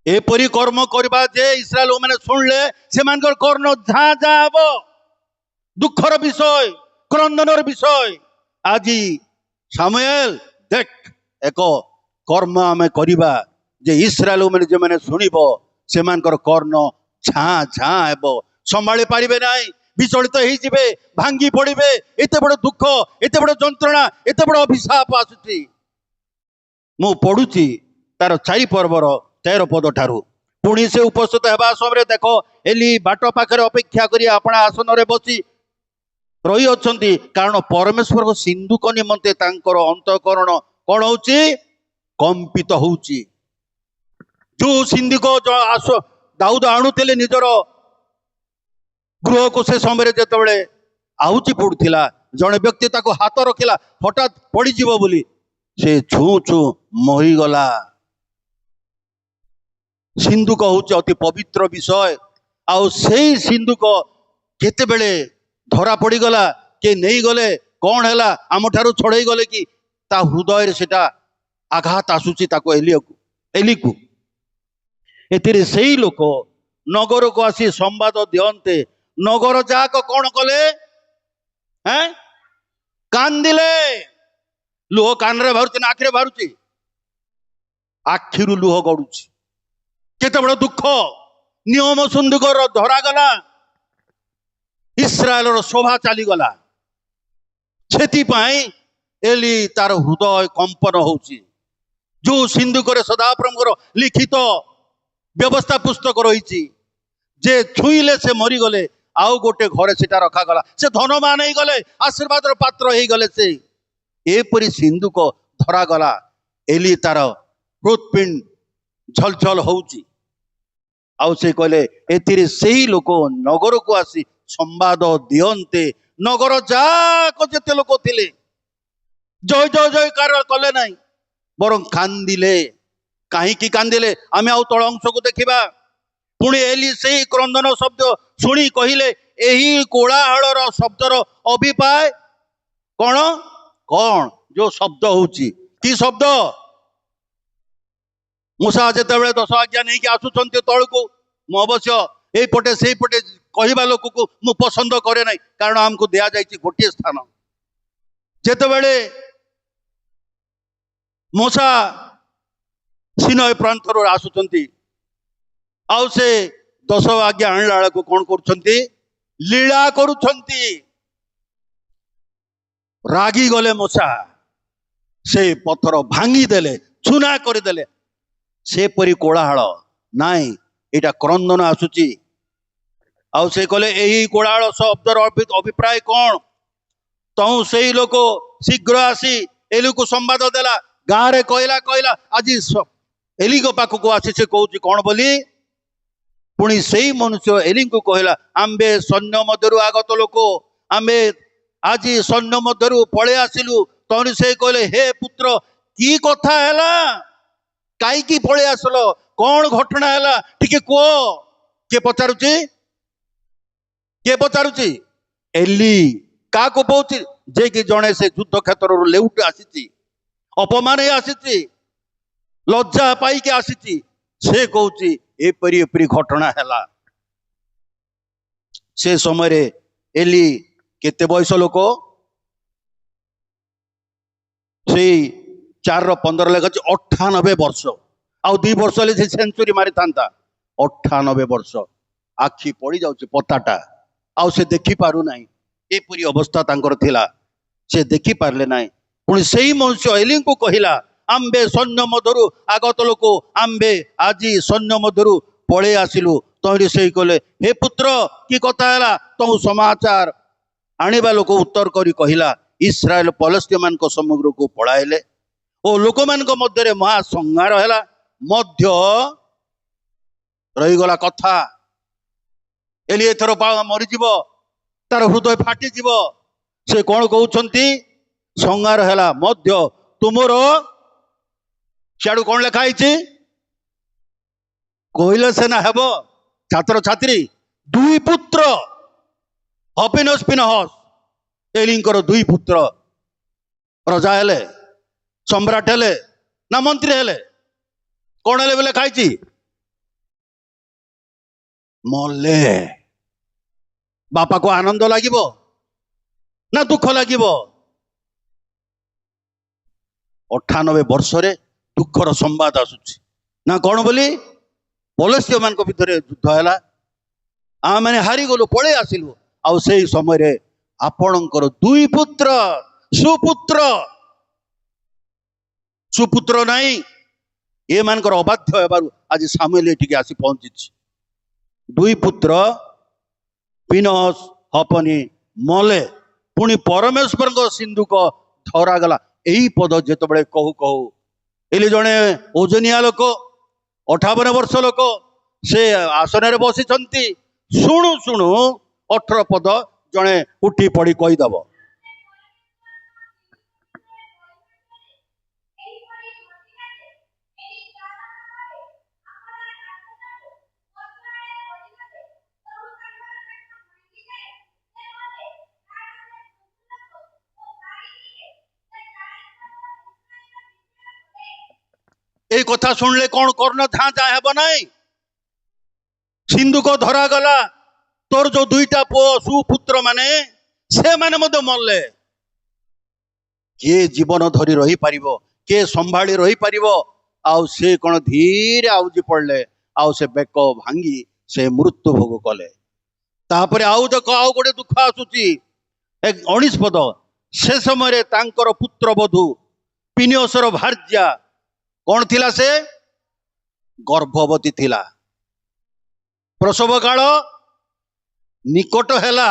ଏପରି କର୍ମ କରିବା ଯେ ଇସ୍ରାଏଲ ମାନେ ଶୁଣିଲେ ସେମାନଙ୍କର କର୍ଣ୍ଣ ଝାଁ ଝାଁ ହବ। ଦୁଃଖର ବିଷୟ, କ୍ରନ୍ଦନର ବିଷୟ। ଆଜି ସାମୁଏଲ ଦେଖ ଏକ କର୍ମ ଆମେ କରିବା ଯେ ଇସ୍ରାଏଲ ମାନେ ଯେମାନେ ଶୁଣିବ ସେମାନଙ୍କର କର୍ଣ୍ଣ ଝାଁ ଝାଁ ହେବ, ସମ୍ଭାଳି ପାରିବେ ନାହିଁ, ବିଚଳିତ ହେଇଯିବେ, ଭାଙ୍ଗି ପଡିବେ। ଏତେ ବଡ ଦୁଃଖ, ଏତେ ବଡ ଯନ୍ତ୍ରଣା, ଏତେ ବଡ ଅଭିଶାପ ଆସୁଛି। ମୁଁ ପଢୁଛି ତାର 4 ପର୍ବର 13 ପଦ ଠାରୁ। ପୁଣି ସେ ଉପସ୍ଥିତ ହେବା ସମୟରେ ଦେଖ ଏଲି ବାଟ ପାଖରେ ଅପେକ୍ଷା କରି ଆପଣା ଆସନରେ ବସି ରହିଅଛନ୍ତି, କାରଣ ପରମେଶ୍ୱରଙ୍କ ସିନ୍ଧୁକ ନିମନ୍ତେ ତାଙ୍କର ଅନ୍ତଃକରଣ କଣ ହଉଛି? କମ୍ପିତ ହଉଛି। ଯୋଉ ସିନ୍ଧୁକ ଦାଉଦ ଆଣୁଥିଲେ ନିଜର ଗୃହକୁ, ସେ ସମୟରେ ଯେତେବେଳେ ଆହୁତି ପଡୁଥିଲା, ଜଣେ ବ୍ୟକ୍ତି ତାକୁ ହାତ ରଖିଲା, ହଠାତ୍ ପଡିଯିବ ବୋଲି ସେ ଛୁଁ ଛୁଁ ମରିଗଲା। ସିନ୍ଧୁକ ହଉଛି ଅତି ପବିତ୍ର ବିଷୟ। ଆଉ ସେଇ ସିନ୍ଧୁକ କେତେବେଳେ ଧରା ପଡିଗଲା, କେ ନେଇଗଲେ, କଣ ହେଲା, ଆମଠାରୁ ଛଡେଇ ଗଲେ କି? ତା ହୃଦୟରେ ସେଟା ଆଘାତ ଆସୁଛି ତାକୁ, ଏଲିକୁ। ଏଥିରେ ସେଇ ଲୋକ ନଗରକୁ ଆସି ସମ୍ବାଦ ଦିଅନ୍ତେ, ନଗର ଯାକ କଣ କଲେ? କାନ୍ଦିଲେ। ଲୁହ କାନରେ ବାହାରୁଛି ନା ଆଖିରେ ବାହାରୁଛି? ଆଖିରୁ ଲୁହ ଗଡୁଛି। କେତେ ବଡ ଦୁଃଖ! ନିୟମ ସିନ୍ଧୁକର ଧରାଗଲା, ଇସ୍ରାଏଲର ଶୋଭା ଚାଲିଗଲା। ସେଥିପାଇଁ ଏଲି ତାର ହୃଦୟ କମ୍ପନ ହଉଛି। ଯୋଉ ସିନ୍ଧୁକରେ ସଦାପ୍ରଭୁଙ୍କର ଲିଖିତ ବ୍ୟବସ୍ଥା ପୁସ୍ତକ ରହିଛି, ଯେ ଛୁଇଁଲେ ସେ ମରିଗଲେ, ଆଉ ଗୋଟେ ଘରେ ସେଟା ରଖାଗଲା। ସେ ଧନବାନ ହେଇଗଲେ, ଆଶୀର୍ବାଦର ପାତ୍ର ହେଇଗଲେ। ସେ ଏପରି ସିନ୍ଧୁକ ଧରାଗଲା। ଏଲି ତାର ହୃତ୍ପିଣ୍ଡ ଝଲଝଲ ହଉଛି। ଆଉ ସେ କହିଲେ ଏଥିରେ ସେଇ ଲୋକ ନଗରକୁ ଆସି ସମ୍ବାଦ ଦିଅନ୍ତେ। ନଗର ଯାକ ଯେତେ ଲୋକ ଥିଲେ ଜୟ ଜୟ ଜୟକାର କଲେ ନାହିଁ, ବରଂ କାନ୍ଦିଲେ। କାହିଁକି କାନ୍ଦିଲେ? ଆମେ ଆଉ ତଳ ଅଂଶକୁ ଦେଖିବା। ପୁଣି ଏଲି ସେଇ କ୍ରନ୍ଦନ ଶବ୍ଦ ଶୁଣି କହିଲେ, ଏହି କୋଳାହଳର ଶବ୍ଦର ଅଭିପ୍ରାୟ କଣ? କଣ ଯୋଉ ଶବ୍ଦ ହଉଛି, କି ଶବ୍ଦ? ମୂଷା ଯେତେବେଳେ 10 ଆଜ୍ଞା ନେଇକି ଆସୁଛନ୍ତି ତଳକୁ, ମୁଁ ଅବଶ୍ୟ ଏଇପଟେ ସେଇପଟେ କହିବା ଲୋକକୁ ମୁଁ ପସନ୍ଦ କରେ ନାହିଁ, କାରଣ ଆମକୁ ଦିଆଯାଇଛି ଗୋଟିଏ ସ୍ଥାନ। ଯେତେବେଳେ ମୂଷା ସିନାଇ ପ୍ରାନ୍ତରୁ ଆସୁଛନ୍ତି, ଆଉ ସେ 10 ଆଜ୍ଞା ଆଣିଲା ବେଳକୁ କଣ କରୁଛନ୍ତି? ଲୀଳା କରୁଛନ୍ତି। ରାଗି ଗଲେ ମୂଷା, ସେ ପଥର ଭାଙ୍ଗି ଦେଲେ, ଚୁନା କରିଦେଲେ। ସେପରି କୋଳାହଳ ନାଇଁ, ଏଇଟା କ୍ରନ୍ଦନ ଆସୁଛି। ଆଉ ସେ କହିଲେ ଏହି କୋଳାହଳ ଶବ୍ଦର ଅଭିପ୍ରାୟ କଣ? ତୁ ସେଇ ଲୋକ ଶୀଘ୍ର ଆସି ଏଲିକୁ ସମ୍ବାଦ ଦେଲା। ଗାଁରେ କହିଲା ଆଜି ଏଲିଙ୍କ ପାଖକୁ ଆସି ସେ କହୁଛି କଣ ବୋଲି? ପୁଣି ସେଇ ମନୁଷ୍ୟ ଏଲିଙ୍କୁ କହିଲା, ଆମ୍ଭେ ସୈନ୍ୟ ମଧ୍ୟରୁ ଆଗତ ଲୋକ, ଆମ୍ଭେ ଆଜି ସୈନ୍ୟ ମଧ୍ୟରୁ ପଳେଇ ଆସିଲୁ। ତଣି ସେ କହିଲେ, ହେ ପୁତ୍ର, କି କଥା ହେଲା? କାହିଁକି ପଳେଇ ଆସିଲ? କଣ ଘଟଣା ହେଲା ଟିକେ କୁହ। କିଏ ପଚାରୁଛି? କିଏ ପଚାରୁଛି? ଏଲି। କାହାକୁ କହୁଛି? ଯେ କି ଜଣେ ସେ ଯୁଦ୍ଧ କ୍ଷେତ୍ରରୁ ଲେଉଟି ଆସିଛି, ଅପମାନ ହେଇ ଆସିଛି, ଲଜ୍ଜା ପାଇକି ଆସିଛି। ସେ କହୁଛି ଏପରି ଏପରି ଘଟଣା ହେଲା। ସେ ସମୟରେ ଏଲି କେତେ ବୟସ ଲୋକ? ସେଇ 4:15 ଲେଖାଛି 98 ବର୍ଷ। ଆଉ 2 ବର୍ଷ ହେଲେ ସେ ସେଞ୍ଚୁରୀ ମାରିଥାନ୍ତା। 98 ବର୍ଷ। ଆଖି ପଡି ଯାଉଛି ପତାଟା, ଆଉ ସେ ଦେଖି ପାରୁନାହିଁ। ଏପରି ଅବସ୍ଥା ତାଙ୍କର ଥିଲା, ସେ ଦେଖି ପାରିଲେ ନାହିଁ। ପୁଣି ସେଇ ମନୁଷ୍ୟ ଏଲିଙ୍କୁ କହିଲା, ଆମ୍ଭେ ସୈନ୍ୟ ମଧ୍ୟରୁ ଆଗତ ଲୋକ, ଆମ୍ଭେ ଆଜି ସୈନ୍ୟ ମଧ୍ୟରୁ ପଳେଇ ଆସିଲୁ। ତହିଁରେ ସେ କହିଲେ, ହେ ପୁତ୍ର, କି କଥା ହେଲା? ତୁ ସମାଚାର ଆଣିବା ଲୋକ ଉତ୍ତର କରି କହିଲା, ଇସ୍ରାଏଲ ପଲସ୍ତୀନମାନଙ୍କ ସମ୍ମୁଖକୁ ପଳାଇଲେ, ଓ ଲୋକମାନଙ୍କ ମଧ୍ୟରେ ମହା ସଂହାର ହେଲା ମଧ୍ୟ ରହିଗଲା କଥା। ଏଲି ଏଥର ମରିଯିବ, ତାର ହୃଦୟ ଫାଟିଯିବ। ସେ କଣ କହୁଛନ୍ତି? ସଂହାର ହେଲା ମଧ୍ୟ ତୁମର, ସିଆଡୁ କଣ ଲେଖା ହେଇଛି? କହିଲେ ସିନା ହେବ ଛାତ୍ରଛାତ୍ରୀ, ଦୁଇ ପୁତ୍ର ହଫିନସ୍ ଫିନହସ୍, ଏଲିଙ୍କର ଦୁଇ ପୁତ୍ର ରଜା ହେଲେ, ସମ୍ରାଟ ହେଲେ ନା ମନ୍ତ୍ରୀ ହେଲେ? କଣ ହେଲେ ବୋଲି ଲେଖା ହେଇଛି? ମଲେ। ବାପାକୁ ଆନନ୍ଦ ଲାଗିବ ନା ଦୁଃଖ ଲାଗିବ? 98 ବର୍ଷରେ ଦୁଃଖର ସମ୍ବାଦ ଆସୁଛି ନା କଣ ବୋଲି? ପୋଲସ୍ତୀୟ ମାନଙ୍କ ଭିତରେ ଯୁଦ୍ଧ ହେଲା, ଆମେ ହାରିଗଲୁ, ପଳେଇ ଆସିଲୁ। ଆଉ ସେଇ ସମୟରେ ଆପଣଙ୍କର ଦୁଇ ପୁତ୍ର, ସୁପୁତ୍ର, ସୁପୁତ୍ର ନାହିଁ, ଏମାନଙ୍କର ଅବାଧ୍ୟ ହେବାରୁ ଆଜି ସାମୁଏଲ ଏଠିକି ଆସି ପହଞ୍ଚିଛି। ଦୁଇ ପୁତ୍ର ଫିନହସ୍ ହଫନି ମଲେ, ପୁଣି ପରମେଶ୍ୱରଙ୍କ ସିନ୍ଧୁକ ଧରାଗଲା। ଏହି ପଦ ଯେତେବେଳେ କହୁ କହୁ ଏଲି ଜଣେ ଓଜନିଆ ଲୋକ, 58 ବର୍ଷ ଲୋକ, ସେ ଆସନରେ ବସିଛନ୍ତି। ଶୁଣୁ ଶୁଣୁ 18 ପଦ ଜଣେ ଉଠି ପଡି କହିଦବ। এই কথা শুনলে কোন কর্ণ ধাঁ যা ହେବ নাই? সিন্ধুক ধরাগলা, তোর ଯୋଉ ଦୁଇଟା ପୁଅ ସୁପୁତ୍ର ମାନେ ସେମାନେ ମଧ୍ୟ ମଲେ। କିଏ ଜୀବନ ଧରି ରହିପାରିବ? କିଏ ସମ୍ଭାଳି ରହିପାରିବ? ଆଉ ସେ କଣ ଧୀରେ ଆଉଜି ପଡିଲେ, ଆଉ ସେ ବେକ ଭାଙ୍ଗି ସେ ମୃତ୍ୟୁ ଭୋଗ କଲେ। ତାପରେ ଆଉ ଦେଖ, ଆଉ ଗୋଟେ ଦୁଃଖ ଆସୁଛି 19 ପଦ। ସେ ସମୟରେ ତାଙ୍କର ପୁତ୍ରବଧୂ ପିନିହସର ଭାର୍ଯ୍ୟା କଣ ଥିଲା? ସେ ଗର୍ଭବତୀ ଥିଲା। ପ୍ରସବ କାଳ ନିକଟ ହେଲା,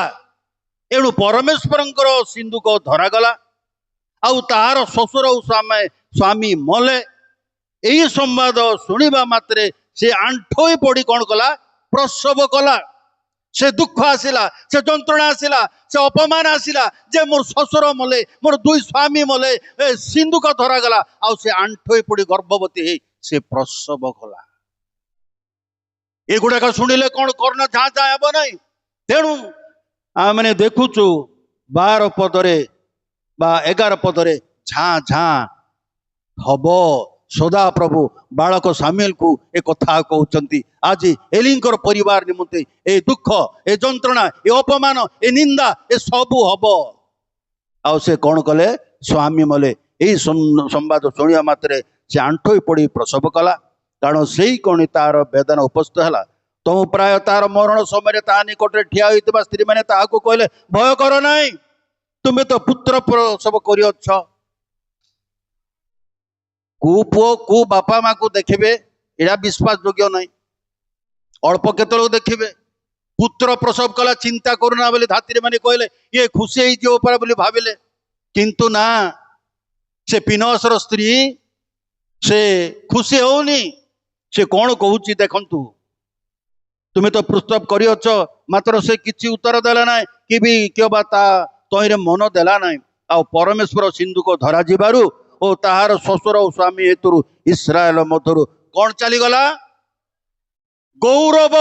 ଏଣୁ ପରମେଶ୍ୱରଙ୍କର ସିନ୍ଧୁକ ଧରାଗଲା, ଆଉ ତାହାର ଶ୍ୱଶୁର ଓ ସ୍ୱାମୀ ମଲେ। ଏହି ସମ୍ବାଦ ଶୁଣିବା ମାତ୍ରେ ସେ ଆଣ୍ଠୋଇ ପଡି କଣ କଲା? ପ୍ରସବ କଲା। ସେ ଦୁଃଖ ଆସିଲା, ସେ ଯନ୍ତ୍ରଣା ଆସିଲା, ସେ ଅପମାନ ଆସିଲା ଯେ ମୋର ଶ୍ୱଶୁର ମଲେ, ମୋର ଦୁଇ ସ୍ୱାମୀ ମଲେ, ସିନ୍ଧୁକ ଧରାଗଲା। ଆଉ ସେ ଆଣ୍ଠୋଇ ପଡି ଗର୍ଭବତୀ ହେଇ ସେ ପ୍ରସବ କଲା। ଏଗୁଡାକ ଶୁଣିଲେ କଣ କର୍ଣ୍ଣ ଝାଁ ଝାଁ ହେବ ନାହିଁ? ତେଣୁ ଆମେ ଦେଖୁଛୁ 12 ପଦରେ ବା 11 ପଦରେ ଝାଁ ଝାଁ ହବ। ସଦାପ୍ରଭୁ ବାଳକ ସାମୁଏଲକୁ ଏ କଥା କହୁଛନ୍ତି। ଆଜି ଏଲିଙ୍କର ପରିବାର ନିମନ୍ତେ ଏ ଦୁଃଖ, ଏ ଯନ୍ତ୍ରଣା, ଏ ଅପମାନ, ଏ ନିନ୍ଦା, ଏ ସବୁ ହବ। ଆଉ ସେ କଣ କଲେ? ସ୍ୱାମୀ ମଲେ। ଏହି ସମ୍ବାଦ ଶୁଣିବା ମାତ୍ରେ ସେ ଆଣ୍ଠୋଇ ପଡି ପ୍ରସବ କଲା, କାରଣ ସେଇ କଣି ତାର ବେଦନା ଉପସ୍ଥିତ ହେଲା। ତମୁ ପ୍ରାୟ ତାର ମରଣ ସମୟରେ ତା ନିକଟରେ ଠିଆ ହୋଇଥିବା ସ୍ତ୍ରୀ ମାନେ ତାହାକୁ କହିଲେ, ଭୟ କର ନାହିଁ, ତୁମେ ତ ପୁତ୍ର ପ୍ରସବ କରିଅଛ। କୁ ପୁଅ କୁ ବାପା ମା କୁ ଦେଖିବେ, ଏଇଟା ବିଶ୍ୱାସ ଯୋଗ୍ୟ ନାହିଁ। ଅଳ୍ପ କେତେବେଳକୁ ଦେଖିବେ। ପୁତ୍ର ପ୍ରସବ କଲା, ଚିନ୍ତା କରୁନା ବୋଲି ଧାତ୍ରୀ ମାନେ କହିଲେ, ଇଏ ଖୁସି ହେଇଯିବ ଉପରେ ବୋଲି ଭାବିଲେ। କିନ୍ତୁ ନା, ସେ ପିନହସର ସ୍ତ୍ରୀ ସେ ଖୁସି ହଉନି। ସେ କଣ କହୁଛି ଦେଖନ୍ତୁ। ତୁମେ ତ ପ୍ରସ୍ତାବ କରିଅଛ, ମାତ୍ର ସେ କିଛି ଉତ୍ତର ଦେଲା ନାହିଁ, କି ବି କିବା ତା ତହିଁରେ ମନ ଦେଲା ନାହିଁ। ଆଉ ପରମେଶ୍ୱର ସିନ୍ଧୁକ ଧରାଯିବାରୁ ଓ ତାହାର ଶ୍ୱଶୁର ଓ ସ୍ୱାମୀ ହେତୁରୁ ଇସ୍ରାଏଲ ମଧ୍ୟରୁ କଣ ଚାଲିଗଲା? ଗୌରବ।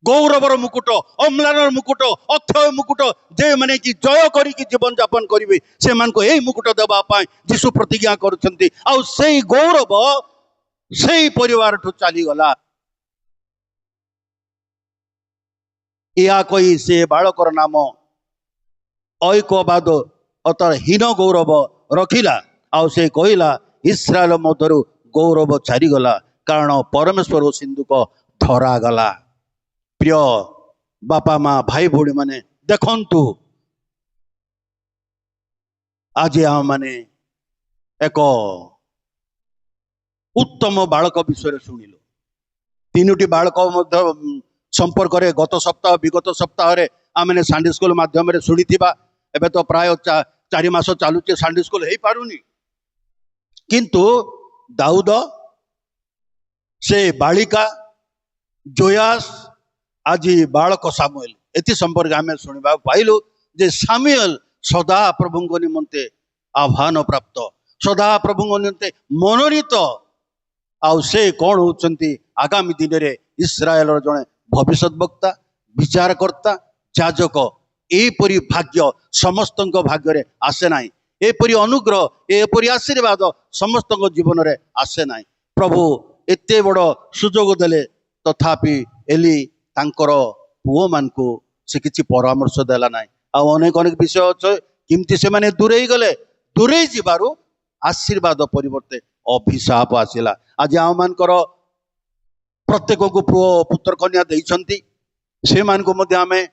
ଗୌରବର ମୁକୁଟ, ଅମ୍ଳାନର ମୁକୁଟ, ଅକ୍ଷୟ ମୁକୁଟ, ଯେଉଁମାନେ କି ଜୟ କରିକି ଜୀବନ ଯାପନ କରିବେ ସେମାନଙ୍କୁ ଏହି ମୁକୁଟ ଦେବା ପାଇଁ ଯୀଶୁ ପ୍ରତିଜ୍ଞା କରୁଛନ୍ତି। ଆଉ ସେଇ ଗୌରବ ସେଇ ପରିବାରଠୁ ଚାଲିଗଲା। ଏହା କହି ସେ ବାଳକର ନାମ ଐକ୍ୟବାଦ ଅର୍ଥାତ୍ ହୀନ ଗୌରବ ରଖିଲା। ଆଉ ସେ କହିଲା, ଇସ୍ରାଏଲ ମଧ୍ୟରୁ ଗୌରବ ଚାରିଗଲା, କାରଣ ପରମେଶ୍ୱର ସିନ୍ଧୁକ ଧରାଗଲା। ପ୍ରିୟ ବାପା ମା, ଭାଇ ଭଉଣୀ ମାନେ ଦେଖନ୍ତୁ, ଆଜି ଆମମାନେ ଏକ ଉତ୍ତମ ବାଳକ ବିଷୟରେ ଶୁଣିଲୁ। 3ଟି ବାଳକ ମଧ୍ୟ ସମ୍ପର୍କରେ ଗତ ସପ୍ତାହ, ବିଗତ ସପ୍ତାହରେ ଆମେ ସାଣ୍ଡେ ସ୍କୁଲ ମାଧ୍ୟମରେ ଶୁଣିଥିବା। ଏବେ ତ ପ୍ରାୟ 4 ମାସ ଚାଲୁଛି, ସାଣ୍ଡେ ସ୍କୁଲ ହେଇପାରୁନି। किंतु दाऊद से बालिका जोयास आज बालक सामुएल एति संपर्क आम शुणा पाइलु जे सामुएल सदा प्रभु निमंते आह्वान प्राप्त सदा प्रभु निमंते मनोनीत आउ से कौन होचंती आगामी दिन में इस्राएल जड़े भविष्य वक्ता विचारकर्ता जाजक एपरी भाग्य समस्त भाग्य रे आसे ना एपरी अनुग्रह एपरी आशीर्वाद समस्त जीवन में आसे ना प्रभु एते बड़ सुजोग देले तथापि एली तांकर पुओ मान को से किसी परामर्श देला ना अनेक अनेक विषय अच्छे किमती से माने दूरे गले दूरे जीवारु आशीर्वाद परिवर्ते अभिशाप आसिला आज आम मानकर प्रत्येक को पुओ पुत्र कन्या देइछंती से मान को मध्य आमे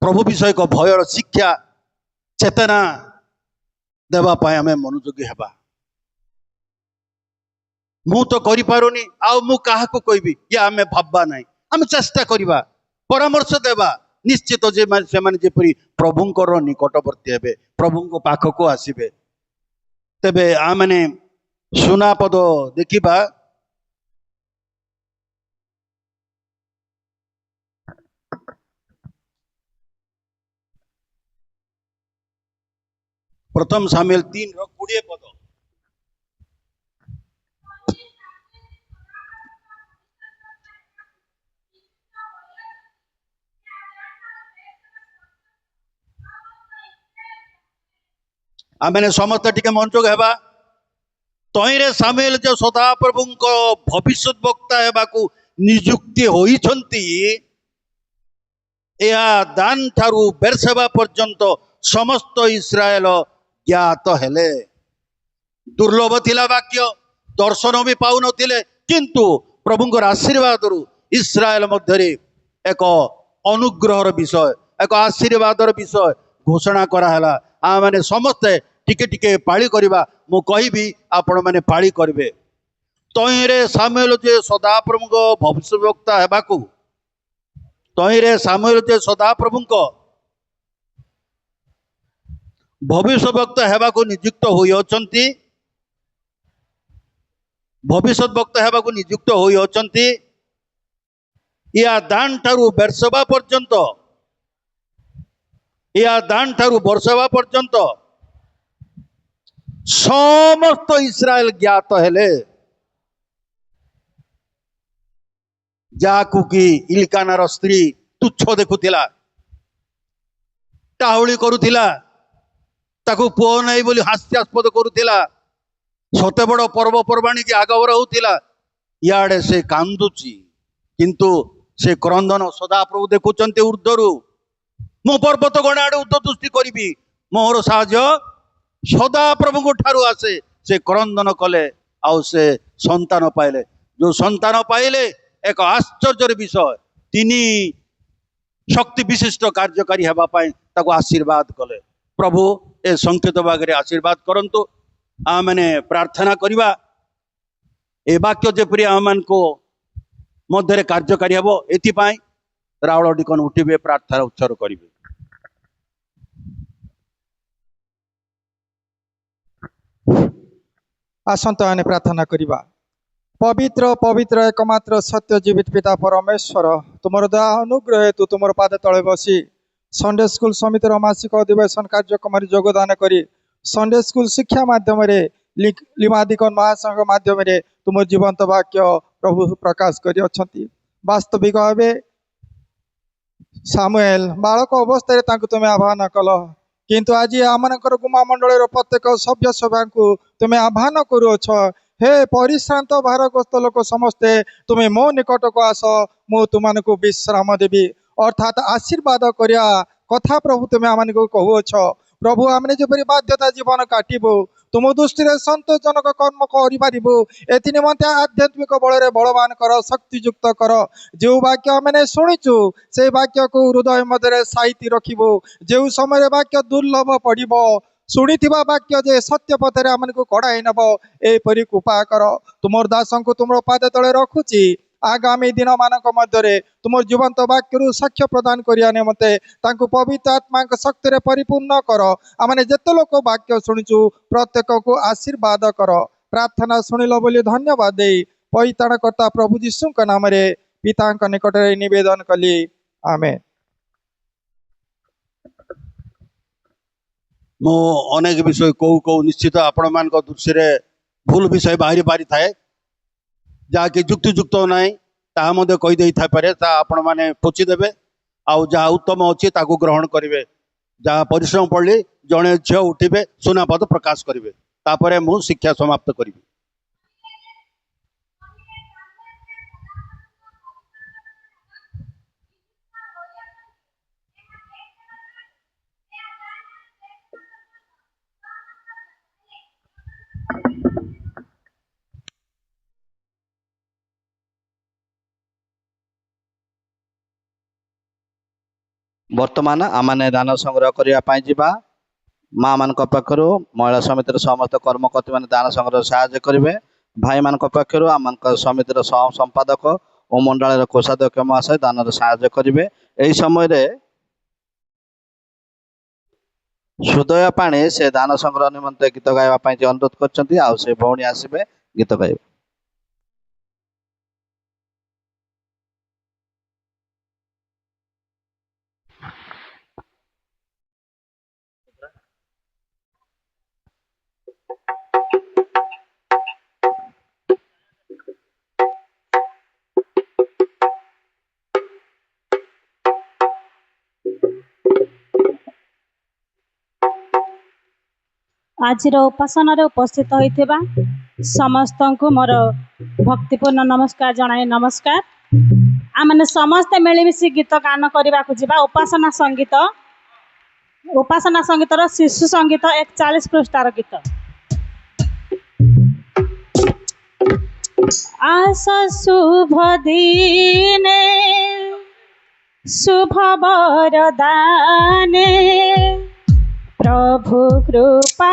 प्रभु विषय को भयर शिक्षा चेतना देवा पाए आमे मनोयोगी हेबा मु तो करि पारुनी आ मु काहा को कहबी या आमे भाबबा नाही आमे चेष्टा करिबा परामर्श देबा निश्चित जे से माने जेपरि प्रभुंकर निकटवर्ती हेबे प्रभुंको पाखको आसीबे तेबे आ माने सुना पद देखिबा प्रथम सामुएल 3:20 पद आमे समस्त टिके मनोयोग हेबा तईरे सामुएल जो सदा प्रभु भविष्य वक्ता हेबाकू नियुक्ति होइछंती या दान ठारू बेरसेबा पर्यंत समस्त इस्राएल ज्ञात हेले दुर्लभ थिला वाक्य दर्शन भी पाउ नथिले किंतु प्रभुंकर आशीर्वाद इस्राएल मध्य एक अनुग्रहर विषय एक आशीर्वादर विषय घोषणा कराला आ माने समस्ते टिके टिके पाଳି करवा मु कहबी आपण माने पाଳି करिवे तईरे सामुएल जे सदा प्रभु भविष्य वक्ता हेबाकू तईरे सामुएल जे सदा प्रभु भविष्य वक्ता हेबाकू नियुक्त होई अछंती भविष्य वक्ता हेबाकू नियुक्त होई अछंती या दान ठारू बेरसेबा पर्यंत या दान ठारू बरसेबा पर्यंत समस्त इस्राएल ज्ञात हेले जाकू की इलकानार स्त्री तुच्छ देखुथिला टाहुली करुथिला ताकू पुओ नहीं बोली हास्यास्पद करुथिला सते बड़ पर्वपर्वाणी की आगवर होउथिला याडे से कांदुची किंतु से क्रंदन सदा प्रभु देखुचंते ऊर्ध्वरु मु पर्वत गण आड़े उद्ध दृष्टि करी मोर साहाय्य सदा प्रभु ठारू आसे से क्रंदन कले आउ से संतान पाइले जो संतान पाइले एक आश्चर्य विषय तिनी शक्ति विशिष्ट कार्यकारी हेबा पाई ताको आशीर्वाद कले प्रभु ए संकेत भागे आशीर्वाद करंतु आ माने प्रार्थना करिबा ए वाक्य जेपरि आम मान को मध्य कार्यकारी हेबो एथि पाई रावळ डिकन उठिबे प्रार्थना उच्चार करिवे आसंत आने प्रार्थना करिबा पवित्र पवित्र एकमात्र सत्य जीवित पिता परमेश्वर तुमर दया अनुग्रह हेतु तुमर पाद तले बसी संडे स्कूल समितिर मासिक अधिवेशन कार्यक्रम योगदान करी संडे स्कूल शिक्षा माध्यम लिमादिकन महासंघ माध्यम तुम जीवंत वाक्य प्रभु प्रकाश करी अछंती वास्तविक भावे सामुएल बालक अवस्था तुम्हें आह्वान कल किंतु आज आमनकर गुमा मंडल प्रत्येक सभ्य सभा को तुम्हें आह्वान करुअछ हे परिश्रांत भारग्रस्त लोक समस्ते तुम्हें मो निकट को आस मु तुमको विश्राम देवी अर्थात आशीर्वाद करिया कथा प्रभु तुम्हें आम को कहूछ प्रभु आमने जपरी बाध्यता जीवन काटबू तुम दृष्टि संतोषजनक कर्म करू एथि निमंते आध्यात्मिक बल बलवान कर शक्तियुक्त कर जो वाक्य आमने शुणुचु से वाक्य को हृदय मध्य साइति रखिबू जो समय वाक्य दुर्लभ पड़ब शुणी वाक्य जे सत्य पथरे आम को कड़ाई नब एपरी कृपा कर तुम दास को तुम पाद तले रखुची आगामी दिन मानक मध्य तुम जीवंत वाक्य साक्ष्य प्रदान करिया निमंते तांको पवित्र आत्मा शक्ति रे परिपूर्ण कर आमने जेते लोक वाक्य शुणुचु प्रत्येक को आशीर्वाद कर प्रार्थना शुणिल बोली धन्यवाद दे परिताणकर्ता प्रभु यीशु नाम रे पिता निकट निवेदन कली आमेन। मो अनेक विषय कहू कहू निश्चित आपण मान दृष्टि रे भूल विषय बाहरी बारी थाए जहाँकि जुक्ति जुक्त ना ताहा कही दे था पारे ता आपण माने पोछि देबे आउ जहाँ उत्तम अच्छी ताकू ग्रहण करेंगे जहाँ परिश्रम पड़ली जड़े झील उठे सुनापद प्रकाश करेंगे तापर मु शिक्षा समाप्त करी। वर्तमान आमने दान संग्रह करने माँ मान पक्षर महिला समितिर समस्त कर्मकर्ती मैंने दान संग्रह साहाय्य करेंगे। भाई मान पक्षर आम समितिर सह संपादक और मंडल कोषाध्यक्ष महाशय दान साहाय्य करेंगे। यही समय सुदय पाणी से दान संग्रह निमंते गीत गाइबा अनुरोध कर भौणी आसबे गीत गाइबे। आज उपासन उपस्थित होइथिबा समस्त को मोर भक्तिपूर्ण नमस्कार जनाए। नमस्कार। आमने समस्त मिलमिशि गीत गान करने को जीवा। उपासना संगीतर शिशु संगीत 41 पृष्ठार गीत। आस शुभ दिने शुभ वरदाने प्रभु कृपा